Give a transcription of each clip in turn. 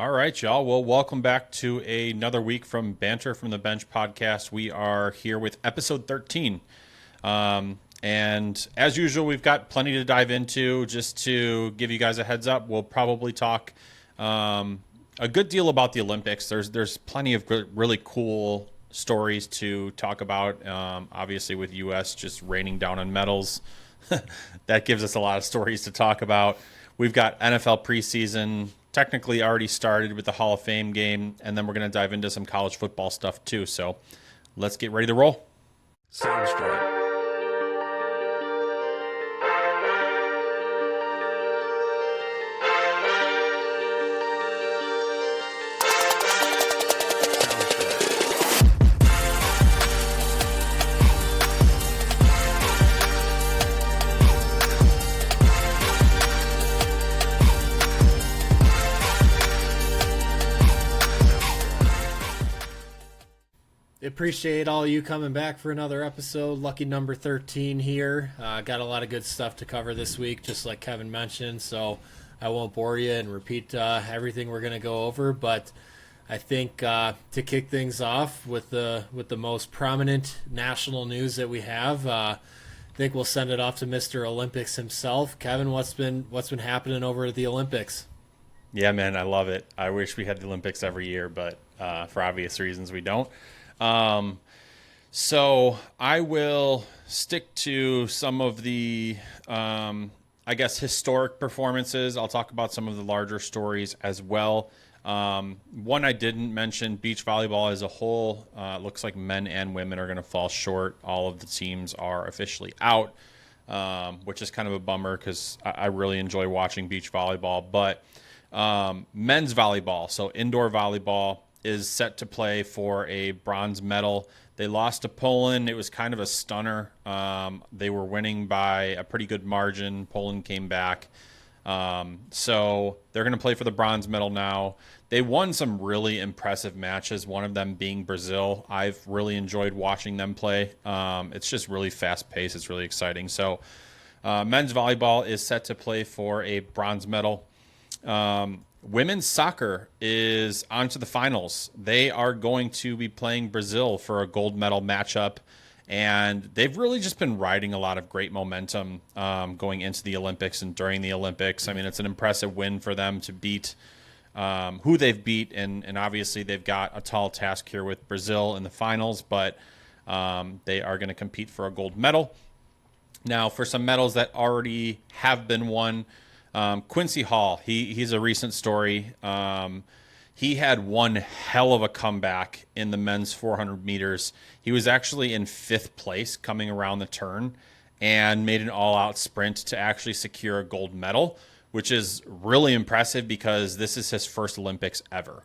All right, y'all. Well, welcome back to another week from Banter from the Bench podcast. We are here with episode 13. And as usual, we've got plenty to dive into. Just to give you guys a heads up, we'll probably talk a good deal about the Olympics. There's plenty of really cool stories to talk about. Obviously, with U.S. just raining down on medals, that gives us a lot of stories to talk about. We've got NFL preseason technically already started with the Hall of Fame game, and then we're going to dive into some college football stuff too. So let's get ready to roll. Sounds great. Appreciate all you coming back for another episode. Lucky number 13 here. Got a lot of good stuff to cover this week, just like Kevin mentioned, so I won't bore you and repeat everything we're going to go over, but I think to kick things off with the most prominent national news that we have, I think we'll send it off to Mr. Olympics himself. Kevin, what's been happening over at the Olympics? Yeah, man, I love it. I wish we had the Olympics every year, but for obvious reasons we don't. So I will stick to some of the, historic performances. I'll talk about some of the larger stories as well. One I didn't mention, beach volleyball as a whole, looks like men and women are going to fall short. All of the teams are officially out, which is kind of a bummer because I really enjoy watching beach volleyball. But men's volleyball, so indoor volleyball, is set to play for a bronze medal. They lost to Poland. It was kind of a stunner. They were winning by a pretty good margin. Poland came back. So they're going to play for the bronze medal now. They won some really impressive matches, one of them being Brazil. I've really enjoyed watching them play. It's just really fast-paced. It's really exciting. So men's volleyball is set to play for a bronze medal. Women's soccer is on to the finals. They are going to be playing Brazil for a gold medal matchup, and they've really just been riding a lot of great momentum going into the Olympics and during the Olympics. I mean, it's an impressive win for them to beat who they've beat, and obviously they've got a tall task here with Brazil in the finals, but they are going to compete for a gold medal. Now, for some medals that already have been won, Quincy Hall, he's a recent story. He had one hell of a comeback in the men's 400 meters. He was actually in 5th place coming around the turn and made an all-out sprint to actually secure a gold medal, which is really impressive because this is his first Olympics ever.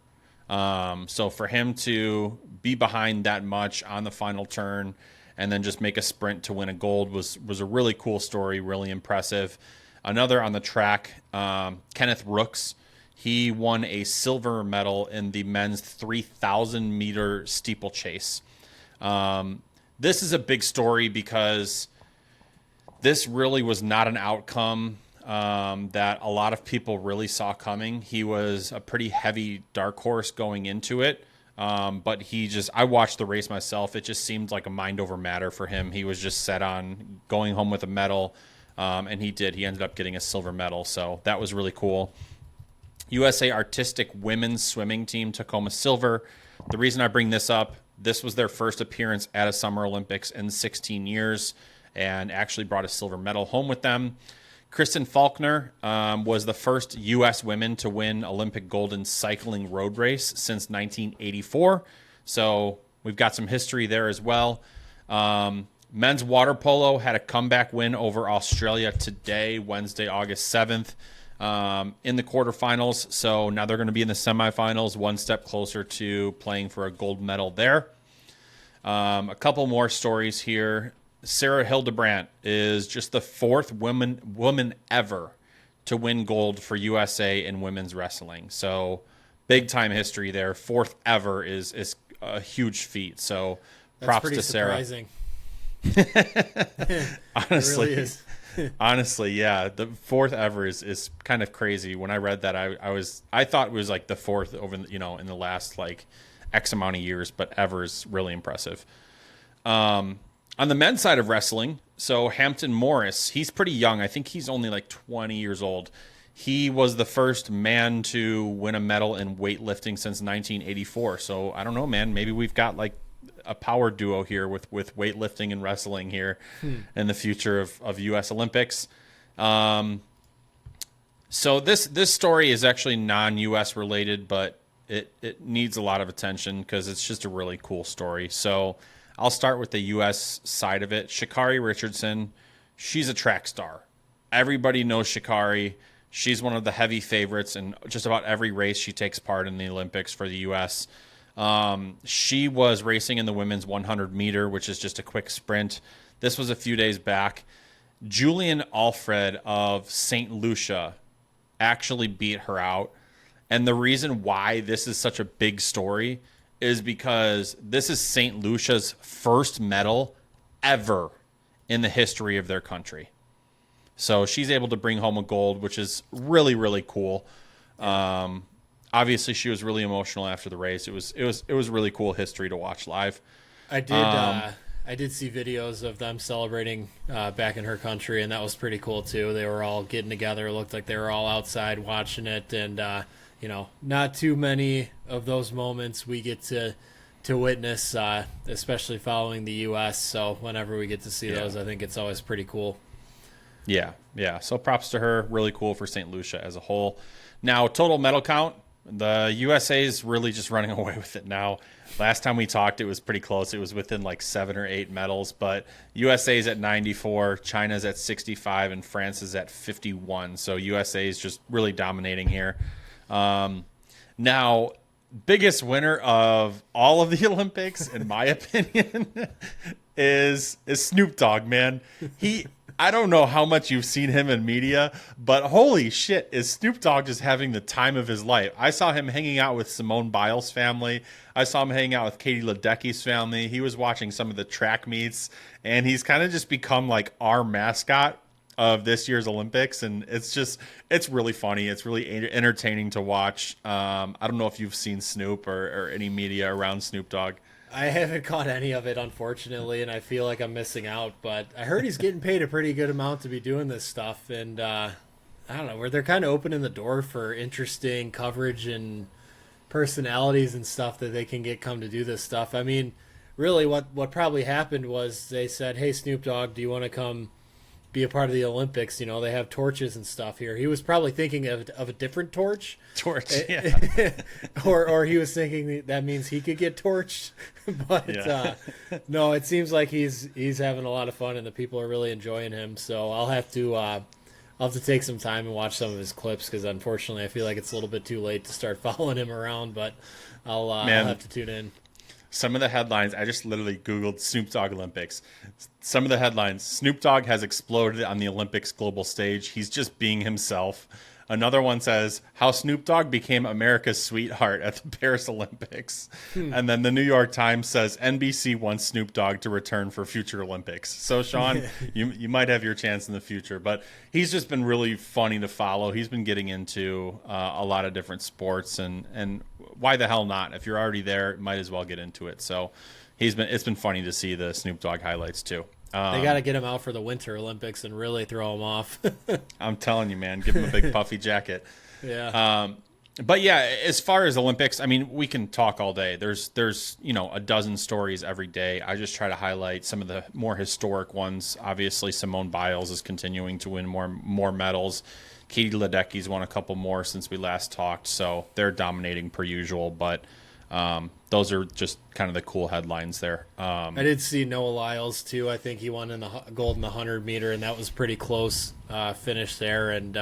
So for him to be behind that much on the final turn and then just make a sprint to win a gold was a really cool story, really impressive. Another on the track, Kenneth Rooks. He won a silver medal in the men's 3,000 meter steeplechase. This is a big story because this really was not an outcome that a lot of people really saw coming. He was a pretty heavy dark horse going into it. But I watched the race myself. It just seemed like a mind over matter for him. He was just set on going home with a medal. And he did. He ended up getting a silver medal, so that was really cool. USA Artistic Women's Swimming Team took home a silver. The reason I bring this up, this was their first appearance at a Summer Olympics in 16 years and actually brought a silver medal home with them. Kristen Faulkner was the first U.S. women to win Olympic gold in cycling road race since 1984, so we've got some history there as well. Men's water polo had a comeback win over Australia today, Wednesday, August 7th, in the quarterfinals. So now they're going to be in the semifinals, one step closer to playing for a gold medal there. A couple more stories here. Sarah Hildebrandt is just the 4th woman ever to win gold for USA in women's wrestling. So big time history there. 4th ever is a huge feat. So props to Sarah. Surprising. Honestly, it really is. Honestly, yeah, the fourth ever is kind of crazy. When I read that, I thought it was like the fourth over, in the last like X amount of years, but ever is really impressive. On the men's side of wrestling, so Hampton Morris, he's pretty young. I think he's only like 20 years old. He was the first man to win a medal in weightlifting since 1984. So I don't know, man. Maybe we've got like a power duo here with weightlifting and wrestling here in the future of U.S. Olympics. So this story is actually non-U.S. related, but it needs a lot of attention because it's just a really cool story. So I'll start with the U.S. side of it. Sha'Carri Richardson, she's a track star. Everybody knows Sha'Carri. She's one of the heavy favorites in just about every race she takes part in the Olympics for the U.S. She was racing in the women's 100 meter, which is just a quick sprint. This was a few days back. Julian Alfred of St. Lucia actually beat her out. And the reason why this is such a big story is because this is St. Lucia's first medal ever in the history of their country. So she's able to bring home a gold, which is really, really cool. Obviously, she was really emotional after the race. It was really cool history to watch live. I did see videos of them celebrating back in her country, and that was pretty cool too. They were all getting together. It looked like they were all outside watching it, and not too many of those moments we get to witness, especially following the U.S. So whenever we get to see those, I think it's always pretty cool. Yeah. So props to her. Really cool for St. Lucia as a whole. Now, total medal count. The USA is really just running away with it now. Last time we talked, it was pretty close. It was within like 7 or 8 medals. But USA is at 94, China's at 65, and France is at 51. So USA is just really dominating here. Now, biggest winner of all of the Olympics, in my opinion, is Snoop Dogg, man. I don't know how much you've seen him in media, but holy shit, is Snoop Dogg just having the time of his life. I saw him hanging out with Simone Biles' family. I saw him hanging out with Katie Ledecky's family. He was watching some of the track meets, and he's kind of just become like our mascot of this year's Olympics, and it's really funny. It's really entertaining to watch. I don't know if you've seen Snoop or any media around Snoop Dogg. I haven't caught any of it, unfortunately, and I feel like I'm missing out. But I heard he's getting paid a pretty good amount to be doing this stuff, and I don't know, where they're kind of opening the door for interesting coverage and personalities and stuff that they can come to do this stuff. I mean, really, what probably happened was they said, "Hey, Snoop Dogg, do you want to come be a part of the Olympics? You know, they have torches and stuff here." He was probably thinking of a different torch. Yeah. or he was thinking that means he could get torched. But no, it seems like he's having a lot of fun and the people are really enjoying him. So I'll have to take some time and watch some of his clips because unfortunately I feel like it's a little bit too late to start following him around. But I'll have to tune in. Some of the headlines, I just literally Googled Snoop Dogg Olympics. Some of the headlines, Snoop Dogg has exploded on the Olympics global stage. He's just being himself. Another one says, how Snoop Dogg became America's sweetheart at the Paris Olympics. And then the New York Times says, NBC wants Snoop Dogg to return for future Olympics. So, Sean, you might have your chance in the future. But he's just been really funny to follow. He's been getting into a lot of different sports. And why the hell not? If you're already there, might as well get into it. So it's been funny to see the Snoop Dogg highlights, too. They got to get him out for the Winter Olympics and really throw him off. I'm telling you, man, give him a big puffy jacket. Yeah. But yeah, as far as Olympics, I mean, we can talk all day. There's a dozen stories every day. I just try to highlight some of the more historic ones. Obviously, Simone Biles is continuing to win more medals. Katie Ledecky's won a couple more since we last talked, so they're dominating per usual. But those are just kind of the cool headlines there. I did see Noah Lyles too. I think he won in the gold in the 100 meter, and that was pretty close finish there. And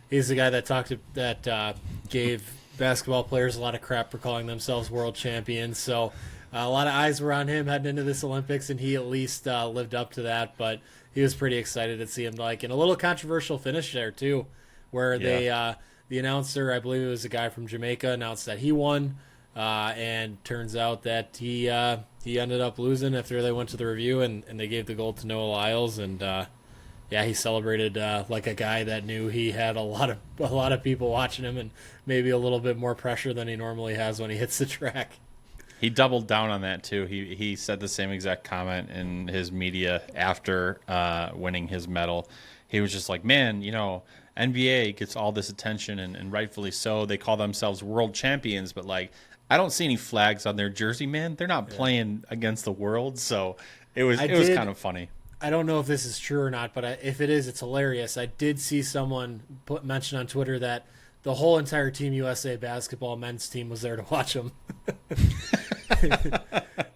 he's the guy that gave basketball players a lot of crap for calling themselves world champions. So a lot of eyes were on him heading into this Olympics, and he at least lived up to that. But he was pretty excited to see him, and a little controversial finish there too, where the announcer, I believe it was a guy from Jamaica, announced that he won. And turns out that he ended up losing after they went to the review, and they gave the gold to Noah Lyles, and Yeah, he celebrated like a guy that knew he had a lot of people watching him, and maybe a little bit more pressure than he normally has when he hits the track. He doubled down on that too. He said the same exact comment in his media after winning his medal. He was just like, man, NBA gets all this attention and rightfully so. They call themselves world champions, but like, I don't see any flags on their jersey, man. They're not playing against the world, so it was kind of funny. I don't know if this is true or not, but if it is, it's hilarious. I did see someone mention on Twitter that the whole entire Team USA basketball men's team was there to watch them.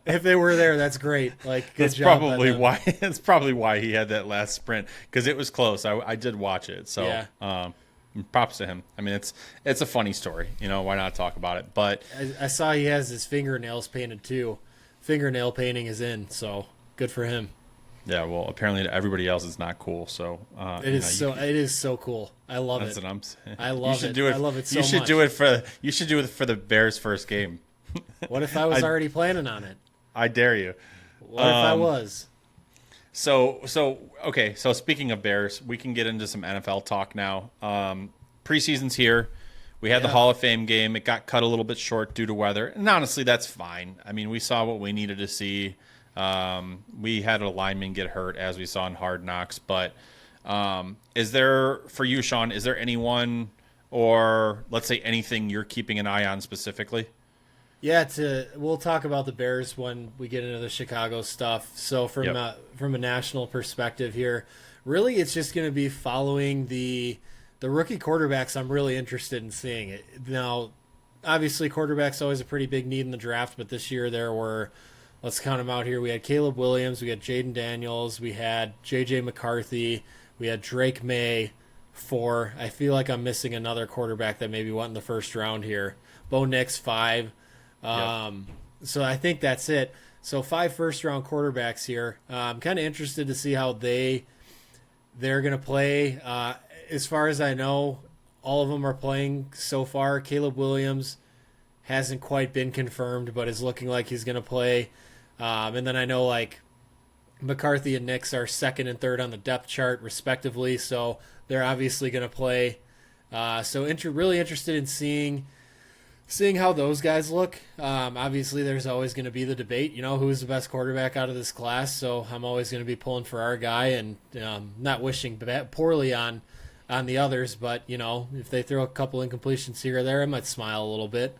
If they were there, that's great. Like, good That's job. probably why. That's probably why he had that last sprint, because it was close. I did watch it, so Yeah. props to him. I mean, it's a funny story. Why not talk about it? But I saw he has his fingernails painted too. Fingernail painting is in, so good for him. yeah, well, apparently to everybody else it's not cool. So It is so cool. I love that's it. what I'm saying. I love you should it. Do it. I love it so You should much. do it for the Bears' first game. What if I was already planning on it? I dare you. What if I was? So okay. So speaking of Bears, we can get into some NFL talk now. Preseason's here. We had the Yeah. Hall of Fame game. It got cut a little bit short due to weather, and honestly, that's fine. I mean, we saw what we needed to see. We had a lineman get hurt, as we saw in Hard Knocks. But is there, for you, Sean? Is there anyone, or let's say anything, you're keeping an eye on specifically? Yeah, we'll talk about the Bears when we get into the Chicago stuff. So from a national perspective here, really it's just going to be following the rookie quarterbacks. I'm really interested in seeing it. Now, obviously quarterback's always a pretty big need in the draft, but this year there were, let's count them out here. We had Caleb Williams, we had Jaden Daniels, we had J.J. McCarthy, we had Drake May. I feel like I'm missing another quarterback that maybe went in the first round here. Bo Nix, 5. So I think that's it. So 5 first-round quarterbacks here. I'm kind of interested to see how they're going to play. As far as I know, all of them are playing so far. Caleb Williams hasn't quite been confirmed, but is looking like he's going to play. And then I know like McCarthy and Nix are second and third on the depth chart, respectively. So they're obviously going to play. Really interested in seeing how those guys look. Obviously, there's always going to be the debate, who's the best quarterback out of this class. So I'm always going to be pulling for our guy and not wishing poorly on the others. But, if they throw a couple incompletions here or there, I might smile a little bit.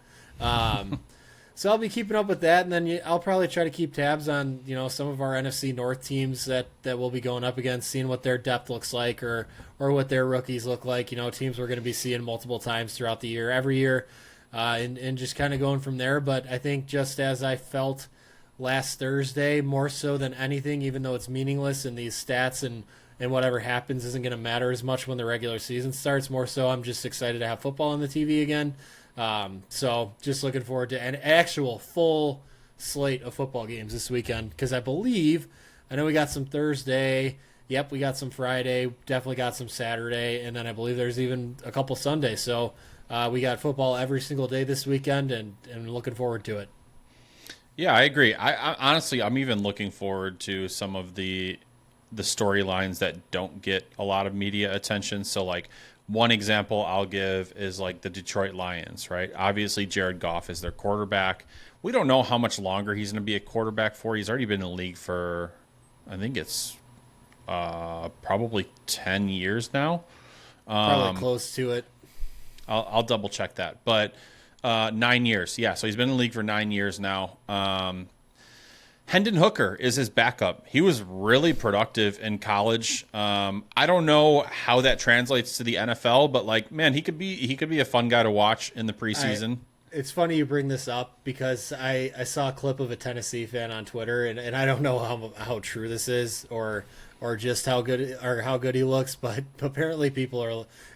So I'll be keeping up with that. And then I'll probably try to keep tabs on, some of our NFC North teams that we'll be going up against, seeing what their depth looks like or what their rookies look like. Teams we're going to be seeing multiple times throughout the year, every year. And just kind of going from there. But I think just as I felt last Thursday, more so than anything, even though it's meaningless and these stats and whatever happens isn't going to matter as much when the regular season starts, more so I'm just excited to have football on the TV again. So just looking forward to an actual full slate of football games this weekend, because I know we got some Thursday. Yep, we got some Friday, definitely got some Saturday, and then I believe there's even a couple Sundays. So we got football every single day this weekend, and looking forward to it. Yeah, I agree. I honestly, I'm even looking forward to some of the storylines that don't get a lot of media attention. So, like, one example I'll give is like the Detroit Lions, right? Obviously, Jared Goff is their quarterback. We don't know how much longer he's going to be a quarterback for. He's already been in the league for, I think it's probably 10 years now. Probably close to it. I'll double check that, but 9 years. Yeah, so he's been in the league for 9 years now. Hendon Hooker is his backup. He was really productive in college. I don't know how that translates to the NFL, but like, man, he could be a fun guy to watch in the preseason. It's funny you bring this up, because I saw a clip of a Tennessee fan on Twitter, and I don't know how true this is or just how good he looks, but apparently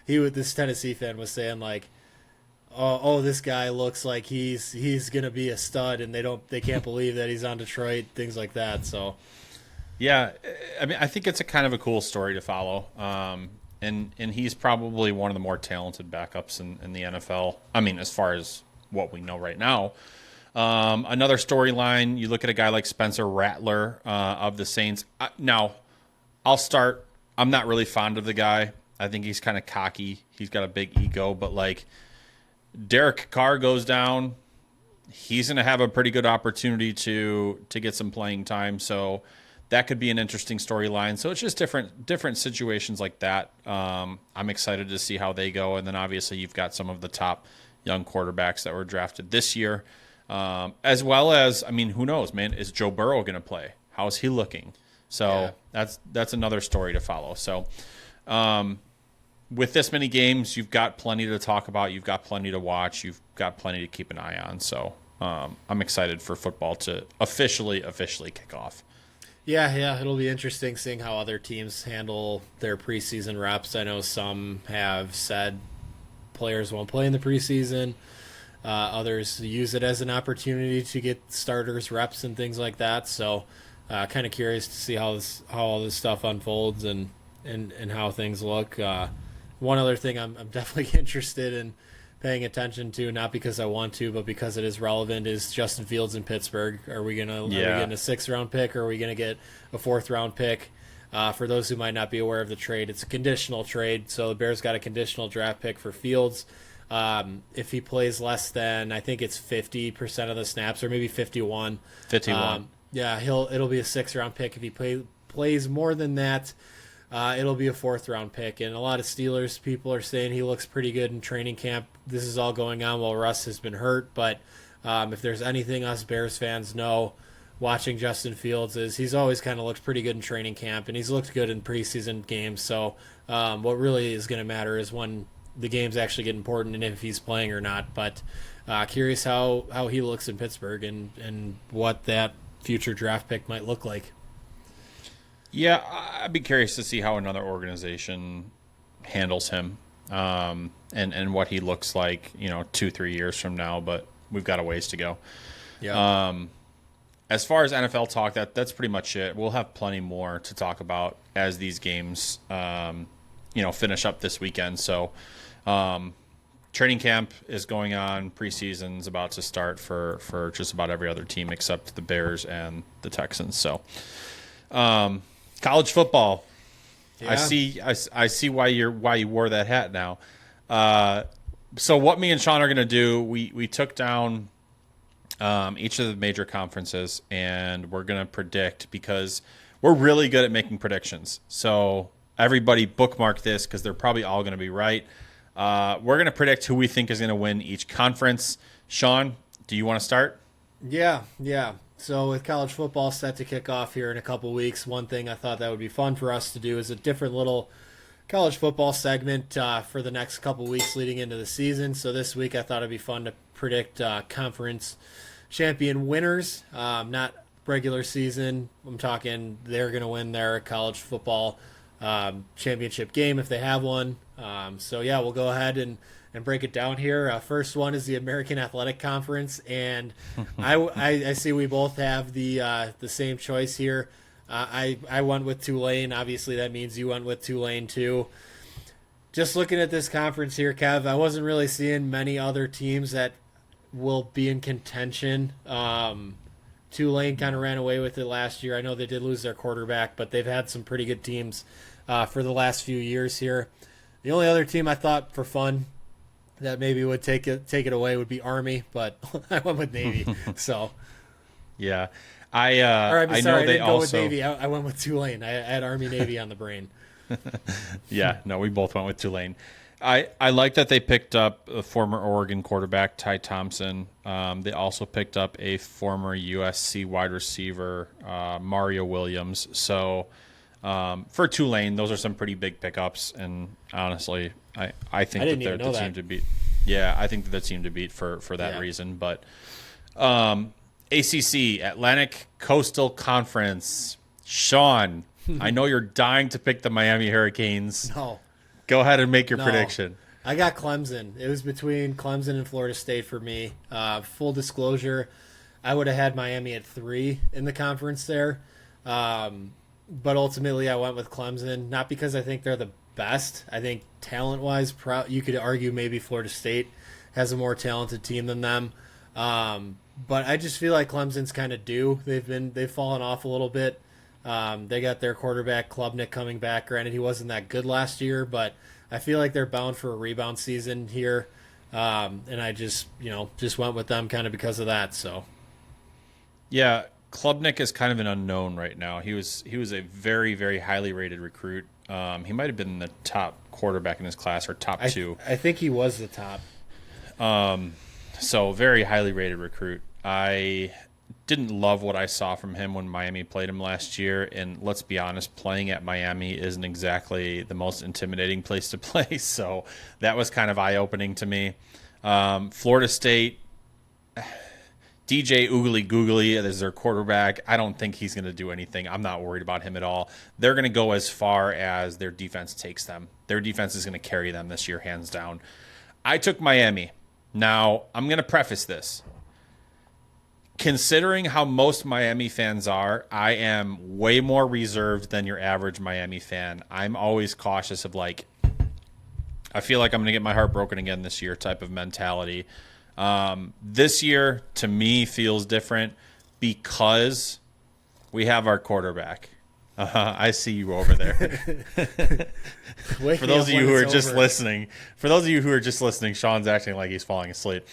this Tennessee fan was saying like, oh, this guy looks like he's gonna be a stud, and they can't believe that he's on Detroit, things like that. So yeah, I mean, I think it's a kind of a cool story to follow. And he's probably one of the more talented backups in the NFL. I mean, as far as what we know right now. Another storyline, you look at a guy like Spencer Rattler of the Saints. Now, I'll start I'm not really fond of the guy. I think he's kind of cocky. He's got a big ego, but like Derek Carr goes down, he's going to have a pretty good opportunity to get some playing time. So that could be an interesting storyline. So it's just different situations like that. I'm excited to see how they go. And then obviously you've got some of the top young quarterbacks that were drafted this year, as well as, I mean, who knows, man, is Joe Burrow going to play? How is he looking? So that's another story to follow. So with this many games, you've got plenty to talk about. You've got plenty to watch. You've got plenty to keep an eye on. So I'm excited for football to officially kick off. Yeah, it'll be interesting seeing how other teams handle their preseason reps. I know some have said players won't play in the preseason. Others use it as an opportunity to get starters reps and things like that. So kind of curious to see how all this stuff unfolds and how things look. One other thing I'm definitely interested in paying attention to, not because I want to, but because it is relevant, is Justin Fields in Pittsburgh. Are we getting a 6th round pick, or are we gonna get a 4th round pick? For those who might not be aware of the trade, it's a conditional trade. So the Bears got a conditional draft pick for Fields. If he plays less than, I think it's 50% of the snaps, or maybe 51. 51. It'll be a 6th round pick. If he plays more than that, it'll be a 4th round pick. And a lot of Steelers people are saying he looks pretty good in training camp. This is all going on while Russ has been hurt. But if there's anything us Bears fans know watching Justin Fields, is he's always kind of looked pretty good in training camp, and he's looked good in preseason games. So what really is going to matter is when the games actually get important and if he's playing or not. But curious how he looks in Pittsburgh and what that future draft pick might look like. Yeah, I'd be curious to see how another organization handles him, and what he looks like, 2-3 years from now. But we've got a ways to go. Yeah. As far as NFL talk, that's pretty much it. We'll have plenty more to talk about as these games, finish up this weekend. So, training camp is going on. Preseason's about to start for just about every other team except the Bears and the Texans. So, college football. Yeah. I see why you wore that hat now. So what me and Sean are going to do, we took down each of the major conferences, and we're going to predict, because we're really good at making predictions. So everybody bookmark this, because they're probably all going to be right. We're going to predict who we think is going to win each conference. Sean, do you want to start? Yeah. So with college football set to kick off here in a couple weeks, one thing I thought that would be fun for us to do is a different little college football segment for the next couple weeks leading into the season. So this week I thought it'd be fun to predict conference champion winners, not regular season. I'm talking they're going to win their college football championship game if they have one. So yeah, we'll go ahead and break it down here. First one is the American Athletic Conference, and I see we both have the same choice here. I went with Tulane. Obviously, that means you went with Tulane too. Just looking at this conference here, Kev, I wasn't really seeing many other teams that will be in contention. Tulane kind of ran away with it last year. I know they did lose their quarterback, but they've had some pretty good teams for the last few years here. The only other team I thought for fun that maybe would take it away would be Army, but I went with Navy. So, yeah, I know they didn't also go with Navy. I went with Tulane. I had Army Navy on the brain. Yeah, no, we both went with Tulane. I like that they picked up a former Oregon quarterback, Ty Thompson. They also picked up a former USC wide receiver, Mario Williams. So for Tulane, those are some pretty big pickups. And honestly, I think that they're the team to beat. Yeah, I think they're the team to beat for that reason. But ACC, Atlantic Coastal Conference. Sean, I know you're dying to pick the Miami Hurricanes. No. Go ahead and make your prediction. I got Clemson. It was between Clemson and Florida State for me. Full disclosure, I would have had Miami at 3 in the conference there. But ultimately, I went with Clemson, not because I think they're the best. I think talent-wise, you could argue maybe Florida State has a more talented team than them. But I just feel like Clemson's kind of due. They've fallen off a little bit. They got their quarterback Klubnik coming back. Granted, he wasn't that good last year, but I feel like they're bound for a rebound season here. And I just went with them kind of because of that. So Yeah, Klubnik is kind of an unknown right now. He was a very, very highly rated recruit. He might have been the top quarterback in his class or top two. I think he was the top. So very highly rated recruit. I didn't love what I saw from him when Miami played him last year. And let's be honest, playing at Miami isn't exactly the most intimidating place to play. So that was kind of eye-opening to me. Florida State, DJ Oogly Googly is their quarterback. I don't think he's going to do anything. I'm not worried about him at all. They're going to go as far as their defense takes them. Their defense is going to carry them this year, hands down. I took Miami. Now, I'm going to preface this. Considering how most Miami fans are, I am way more reserved than your average Miami fan. I'm always cautious of I feel like I'm going to get my heart broken again this year type of mentality. This year, to me, feels different because we have our quarterback. I see you over there. For those of you who are just listening, Sean's acting like he's falling asleep.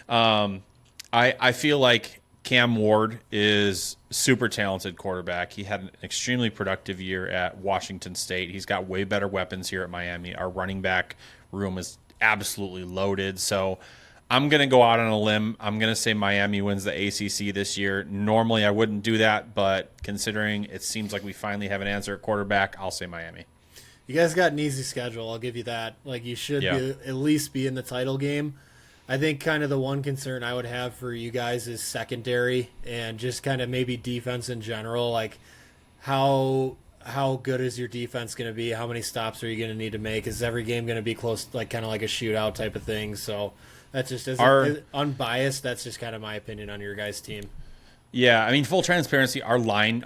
I feel like Cam Ward is super talented quarterback. He had an extremely productive year at Washington State. He's got way better weapons here at Miami. Our running back room is absolutely loaded. So I'm going to go out on a limb. I'm going to say Miami wins the ACC this year. Normally I wouldn't do that, but considering it seems like we finally have an answer at quarterback, I'll say Miami. You guys got an easy schedule. I'll give you that. You should at least be in the title game. I think kind of the one concern I would have for you guys is secondary and just kind of maybe defense in general. How good is your defense going to be? How many stops are you going to need to make? Is every game going to be close, kind of like a shootout type of thing? So that's just unbiased. That's just kind of my opinion on your guys' team. Yeah, I mean, full transparency, our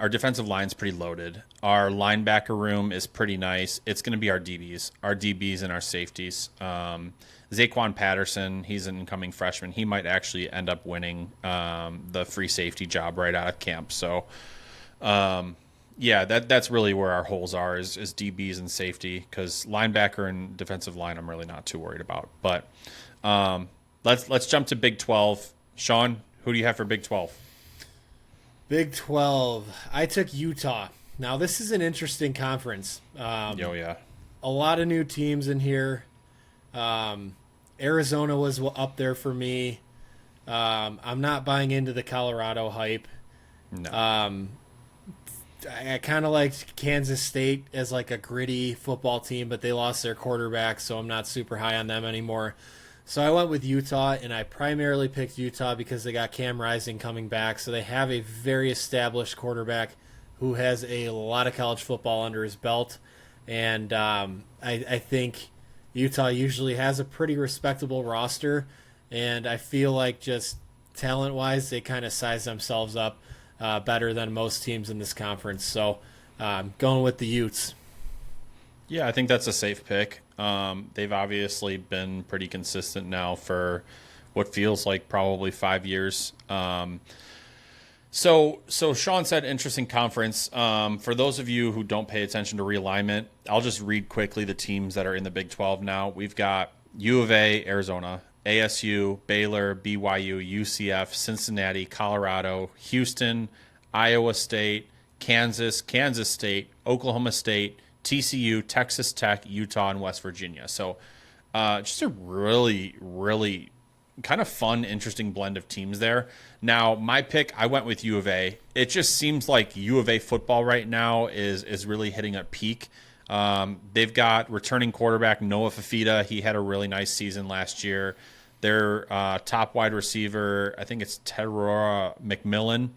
defensive line's pretty loaded. Our linebacker room is pretty nice. It's going to be our DBs and our safeties. Zaquan Patterson, he's an incoming freshman. He might actually end up winning the free safety job right out of camp. So, that's really where our holes are is DBs and safety, because linebacker and defensive line I'm really not too worried about. But let's jump to Big 12. Sean, who do you have for Big 12? Big 12. I took Utah. Now, this is an interesting conference. Yeah. A lot of new teams in here. Arizona was up there for me. I'm not buying into the Colorado hype. No. I kind of liked Kansas State as a gritty football team, but they lost their quarterback, so I'm not super high on them anymore. So I went with Utah, and I primarily picked Utah because they got Cam Rising coming back, so they have a very established quarterback who has a lot of college football under his belt, and I think Utah usually has a pretty respectable roster, and I feel like just talent-wise, they kind of size themselves up better than most teams in this conference. So going with the Utes. Yeah, I think that's a safe pick. They've obviously been pretty consistent now for what feels like probably 5 years. So Sean said interesting conference. For those of you who don't pay attention to realignment, I'll just read quickly the teams that are in the Big 12 now. We've got U of A, Arizona, ASU, Baylor, BYU, UCF, Cincinnati, Colorado, Houston, Iowa State, Kansas State, Oklahoma State, TCU, Texas Tech, Utah, and West Virginia. So just a really, really kind of fun, interesting blend of teams there. Now, my pick, I went with U of A. It just seems like U of A football right now is really hitting a peak. They've got returning quarterback Noah Fafita. He had a really nice season last year. Their top wide receiver, I think it's Terrora McMillan.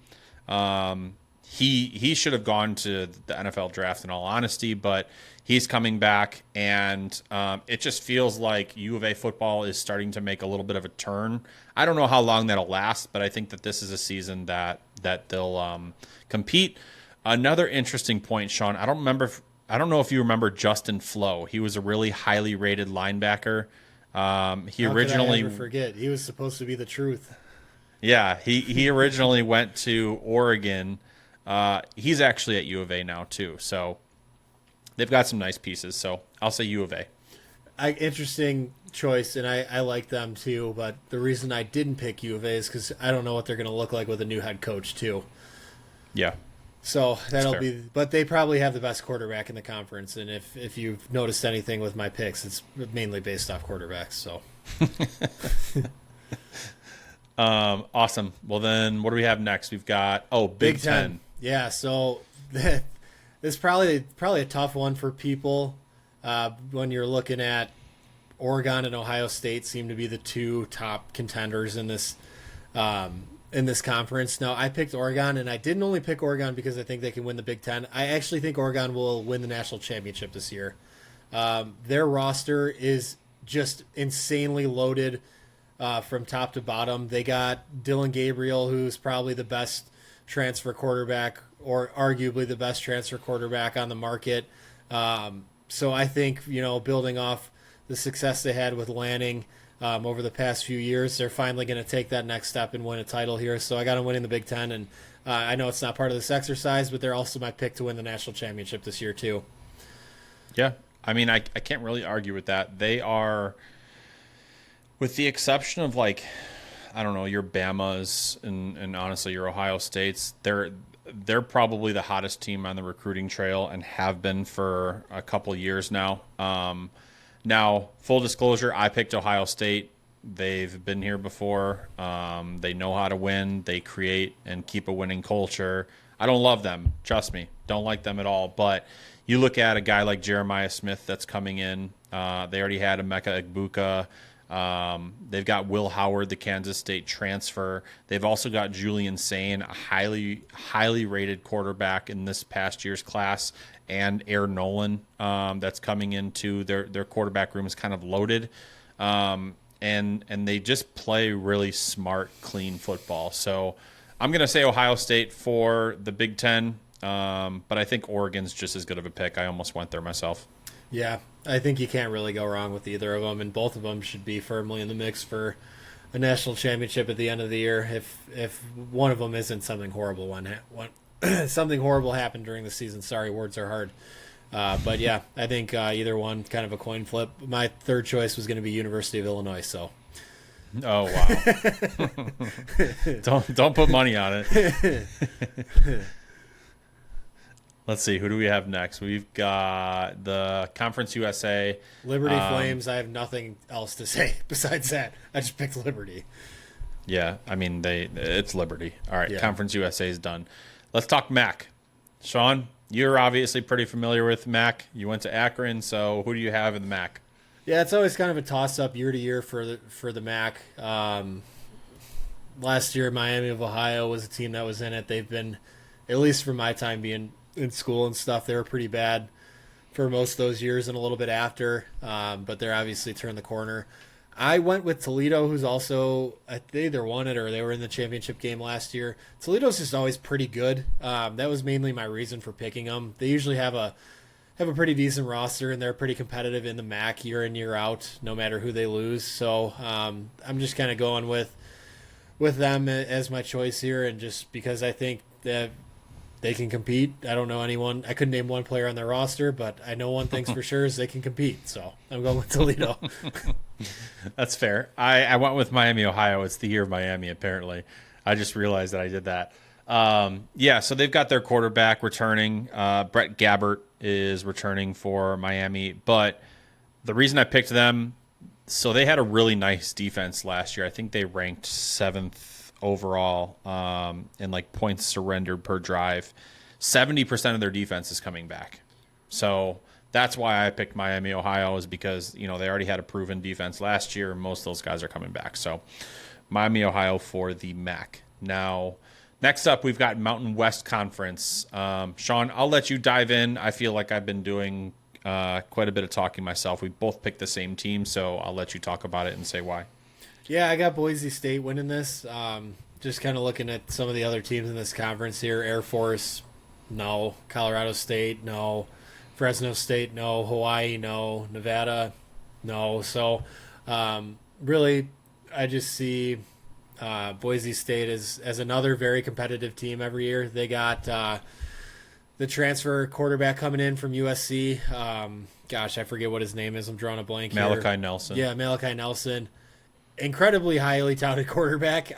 He should have gone to the NFL draft in all honesty, but he's coming back, and it just feels like U of A football is starting to make a little bit of a turn. I don't know how long that'll last, but I think that this is a season that they'll compete. Another interesting point, Sean, I don't know if you remember Justin Flo. He was a really highly rated linebacker. He originally, could I ever forget? He was supposed to be the truth. Yeah, he originally went to Oregon. He's actually at U of A now too, so they've got some nice pieces. So I'll say U of A. Interesting choice, and I like them too. But the reason I didn't pick U of A is because I don't know what they're going to look like with a new head coach too. Yeah. So that'll fair. be, but they probably have the best quarterback in the conference. And if you've noticed anything with my picks, it's mainly based off quarterbacks. So Awesome. Well, then what do we have next? We've got Big Ten. Yeah. So this is probably a tough one for people when you're looking at Oregon and Ohio State seem to be the two top contenders in this conference. Now, I picked Oregon, and I didn't only pick Oregon because I think they can win the Big Ten. I actually think Oregon will win the national championship this year. Their roster is just insanely loaded from top to bottom. They got Dylan Gabriel, who's probably the best transfer quarterback, or arguably the best transfer quarterback on the market. So I think, building off the success they had with Lanning over the past few years, they're finally going to take that next step and win a title here. So I got them winning the Big Ten, and I know it's not part of this exercise, but they're also my pick to win the national championship this year too. Yeah. I mean, I can't really argue with that. They are, with the exception of I don't know, your Bamas and honestly your Ohio States, they're probably the hottest team on the recruiting trail and have been for a couple years now. Now, full disclosure, I picked Ohio State. They've been here before. They know how to win. They create and keep a winning culture. I don't love them. Trust me. Don't like them at all. But you look at a guy like Jeremiah Smith that's coming in. They already had Emeka Egbuka. They've got Will Howard, the Kansas State transfer. They've also got Julian Sain, a highly rated quarterback in this past year's class, and Air Nolan that's coming into their quarterback room is kind of loaded. And they just play really smart, clean football. So I'm going to say Ohio State for the Big Ten, but I think Oregon's just as good of a pick. I almost went there myself. Yeah, I think you can't really go wrong with either of them, and both of them should be firmly in the mix for a national championship at the end of the year. If one of them isn't something horrible, something horrible happened during the season. Sorry, words are hard. But yeah, I think either one, kind of a coin flip. My third choice was going to be University of Illinois. So. Oh wow! don't put money on it. Let's see, who do we have next? We've got the Conference USA. Liberty Flames. I have nothing else to say besides that. I just picked Liberty. Yeah, I mean it's Liberty. All right, Yeah. Conference USA is done. Let's talk MAC. Sean, you're obviously pretty familiar with MAC. You went to Akron, so who do you have in the MAC? Yeah, it's always kind of a toss-up year to year for the MAC. Last year, Miami of Ohio was a team that was in it. They've been, at least for my time being in school and stuff, they were pretty bad for most of those years and a little bit after, but they're obviously turned the corner. I went with Toledo, who's also, they either won it or they were in the championship game last year. Toledo's just always pretty good. That was mainly my reason for picking them. They usually have a pretty decent roster, and they're pretty competitive in the MAC year in, year out, no matter who they lose. So I'm just kind of going with them as my choice here, and just because I think that they can compete. I don't know anyone. I couldn't name one player on their roster, but I know one thing's for sure is they can compete. So I'm going with Toledo. That's fair. I went with Miami, Ohio. It's the year of Miami, apparently. I just realized that I did that. Yeah, so they've got their quarterback returning. Brett Gabbert is returning for Miami. But the reason I picked them, so they had a really nice defense last year. I think they ranked 7th overall in points surrendered per drive. 70% of their defense is coming back. So that's why I picked Miami, Ohio, is because, they already had a proven defense last year, and most of those guys are coming back. So Miami, Ohio for the MAC. Now, next up, we've got Mountain West Conference. Sean, I'll let you dive in. I feel like I've been doing quite a bit of talking myself. We both picked the same team, so I'll let you talk about it and say why. Yeah, I got Boise State winning this. Just kind of looking at some of the other teams in this conference here. Air Force, no. Colorado State, no. Fresno State, no. Hawaii, no. Nevada, no. So, really, I just see Boise State is as another very competitive team every year. They got the transfer quarterback coming in from USC. Gosh, I forget what his name is. I'm drawing a blank here. Malachi Nelson. Yeah, Malachi Nelson. Incredibly highly touted quarterback.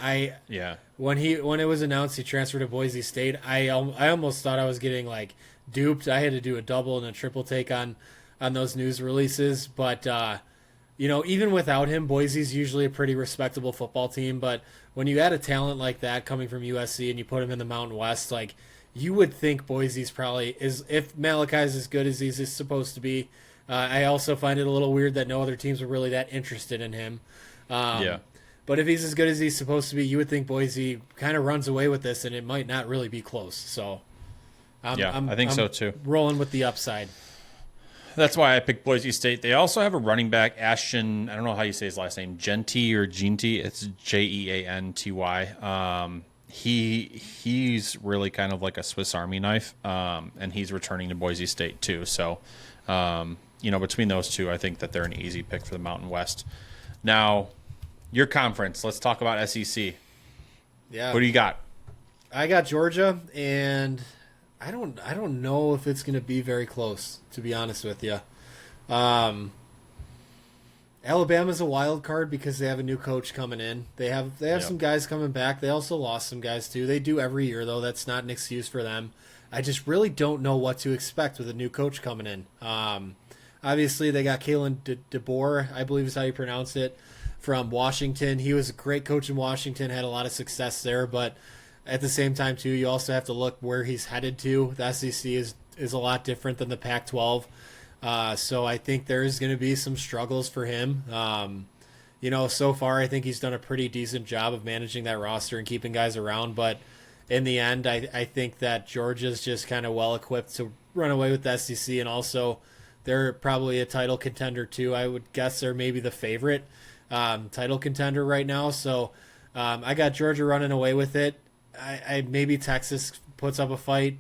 When it was announced he transferred to Boise State, I almost thought I was getting like duped. I had to do a double and a triple take on those news releases. But even without him, Boise's usually a pretty respectable football team. But when you add a talent like that coming from USC and you put him in the Mountain West, like you would think Boise's probably is, if Malachi's as good as he's supposed to be. I also find it a little weird that no other teams are really that interested in him. But if he's as good as he's supposed to be, you would think Boise kind of runs away with this, and it might not really be close. So, I think so too. Rolling with the upside. That's why I picked Boise State. They also have a running back, Ashton. I don't know how you say his last name, Genty or Genty. It's Jeanty. He's really kind of like a Swiss Army knife, and he's returning to Boise State too. So, between those two, I think that they're an easy pick for the Mountain West. Now, your conference. Let's talk about SEC. Yeah. What do you got? I got Georgia, and I don't know if it's going to be very close, to be honest with you. Alabama's a wild card because they have a new coach coming in. They have some guys coming back. They also lost some guys too. They do every year though. That's not an excuse for them. I just really don't know what to expect with a new coach coming in. Obviously, they got Kalen DeBoer, I believe is how you pronounce it, from Washington. He was a great coach in Washington, had a lot of success there, but at the same time, too, you also have to look where he's headed to. The SEC is a lot different than the Pac-12. So I think there is going to be some struggles for him. So far, I think he's done a pretty decent job of managing that roster and keeping guys around, but in the end, I think that Georgia's just kind of well-equipped to run away with the SEC, and also they're probably a title contender too. I would guess they're maybe the favorite title contender right now. So I got Georgia running away with it. I maybe Texas puts up a fight.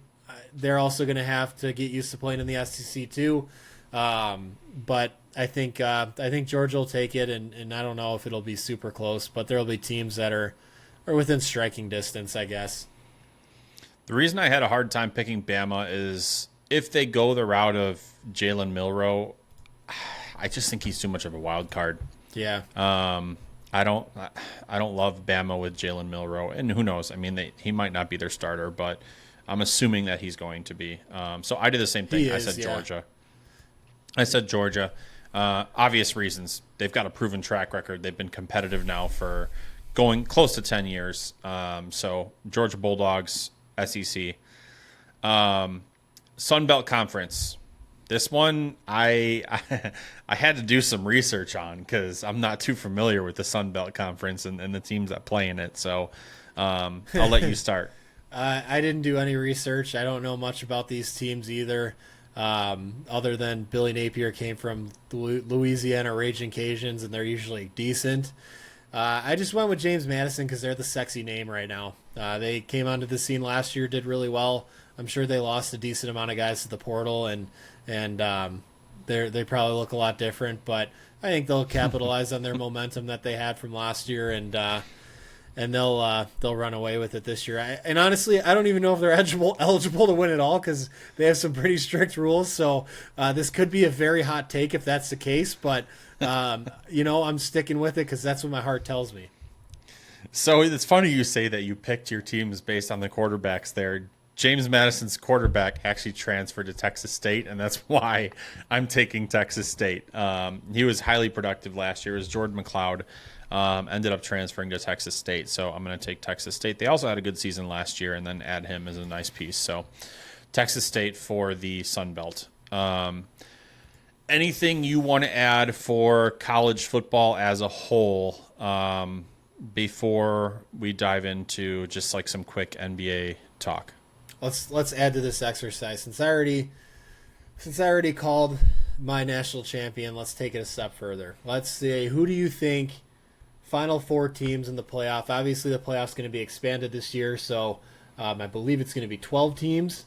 They're also going to have to get used to playing in the SEC too. But I think Georgia will take it, and I don't know if it'll be super close, but there'll be teams that are within striking distance, I guess. The reason I had a hard time picking Bama is if they go the route of Jalen Milroe, I just think he's too much of a wild card. Yeah. I don't love Bama with Jalen Milroe, and who knows? I mean, he might not be their starter, but I'm assuming that he's going to be. So I did the same thing. I said Georgia. Obvious reasons. They've got a proven track record. They've been competitive now for going close to 10 years. So Georgia Bulldogs, SEC. Sun Belt Conference. This one I had to do some research on because I'm not too familiar with the Sun Belt Conference and the teams that play in it. So I'll let you start. I didn't do any research. I don't know much about these teams either, other than Billy Napier came from the Louisiana Raging Cajuns, and they're usually decent. I just went with James Madison because they're the sexy name right now. They came onto the scene last year, did really well. I'm sure they lost a decent amount of guys to the portal, and they probably look a lot different. But I think they'll capitalize on their momentum that they had from last year, and they'll run away with it this year. And honestly, I don't even know if they're eligible to win it all because they have some pretty strict rules. So this could be a very hot take if that's the case. But I'm sticking with it because that's what my heart tells me. So it's funny you say that you picked your teams based on the quarterbacks there. James Madison's quarterback actually transferred to Texas State, and that's why I'm taking Texas State. He was highly productive last year. It was Jordan McLeod. Ended up transferring to Texas State, so I'm going to take Texas State. They also had a good season last year, and then add him as a nice piece. So Texas State for the Sun Belt. Anything you want to add for college football as a whole before we dive into just like some quick NBA talk? Let's add to this exercise. Since I already called my national champion, let's take it a step further. Let's say, who do you think Final Four teams in the playoff? Obviously, the playoff's going to be expanded this year, so I believe it's going to be 12 teams.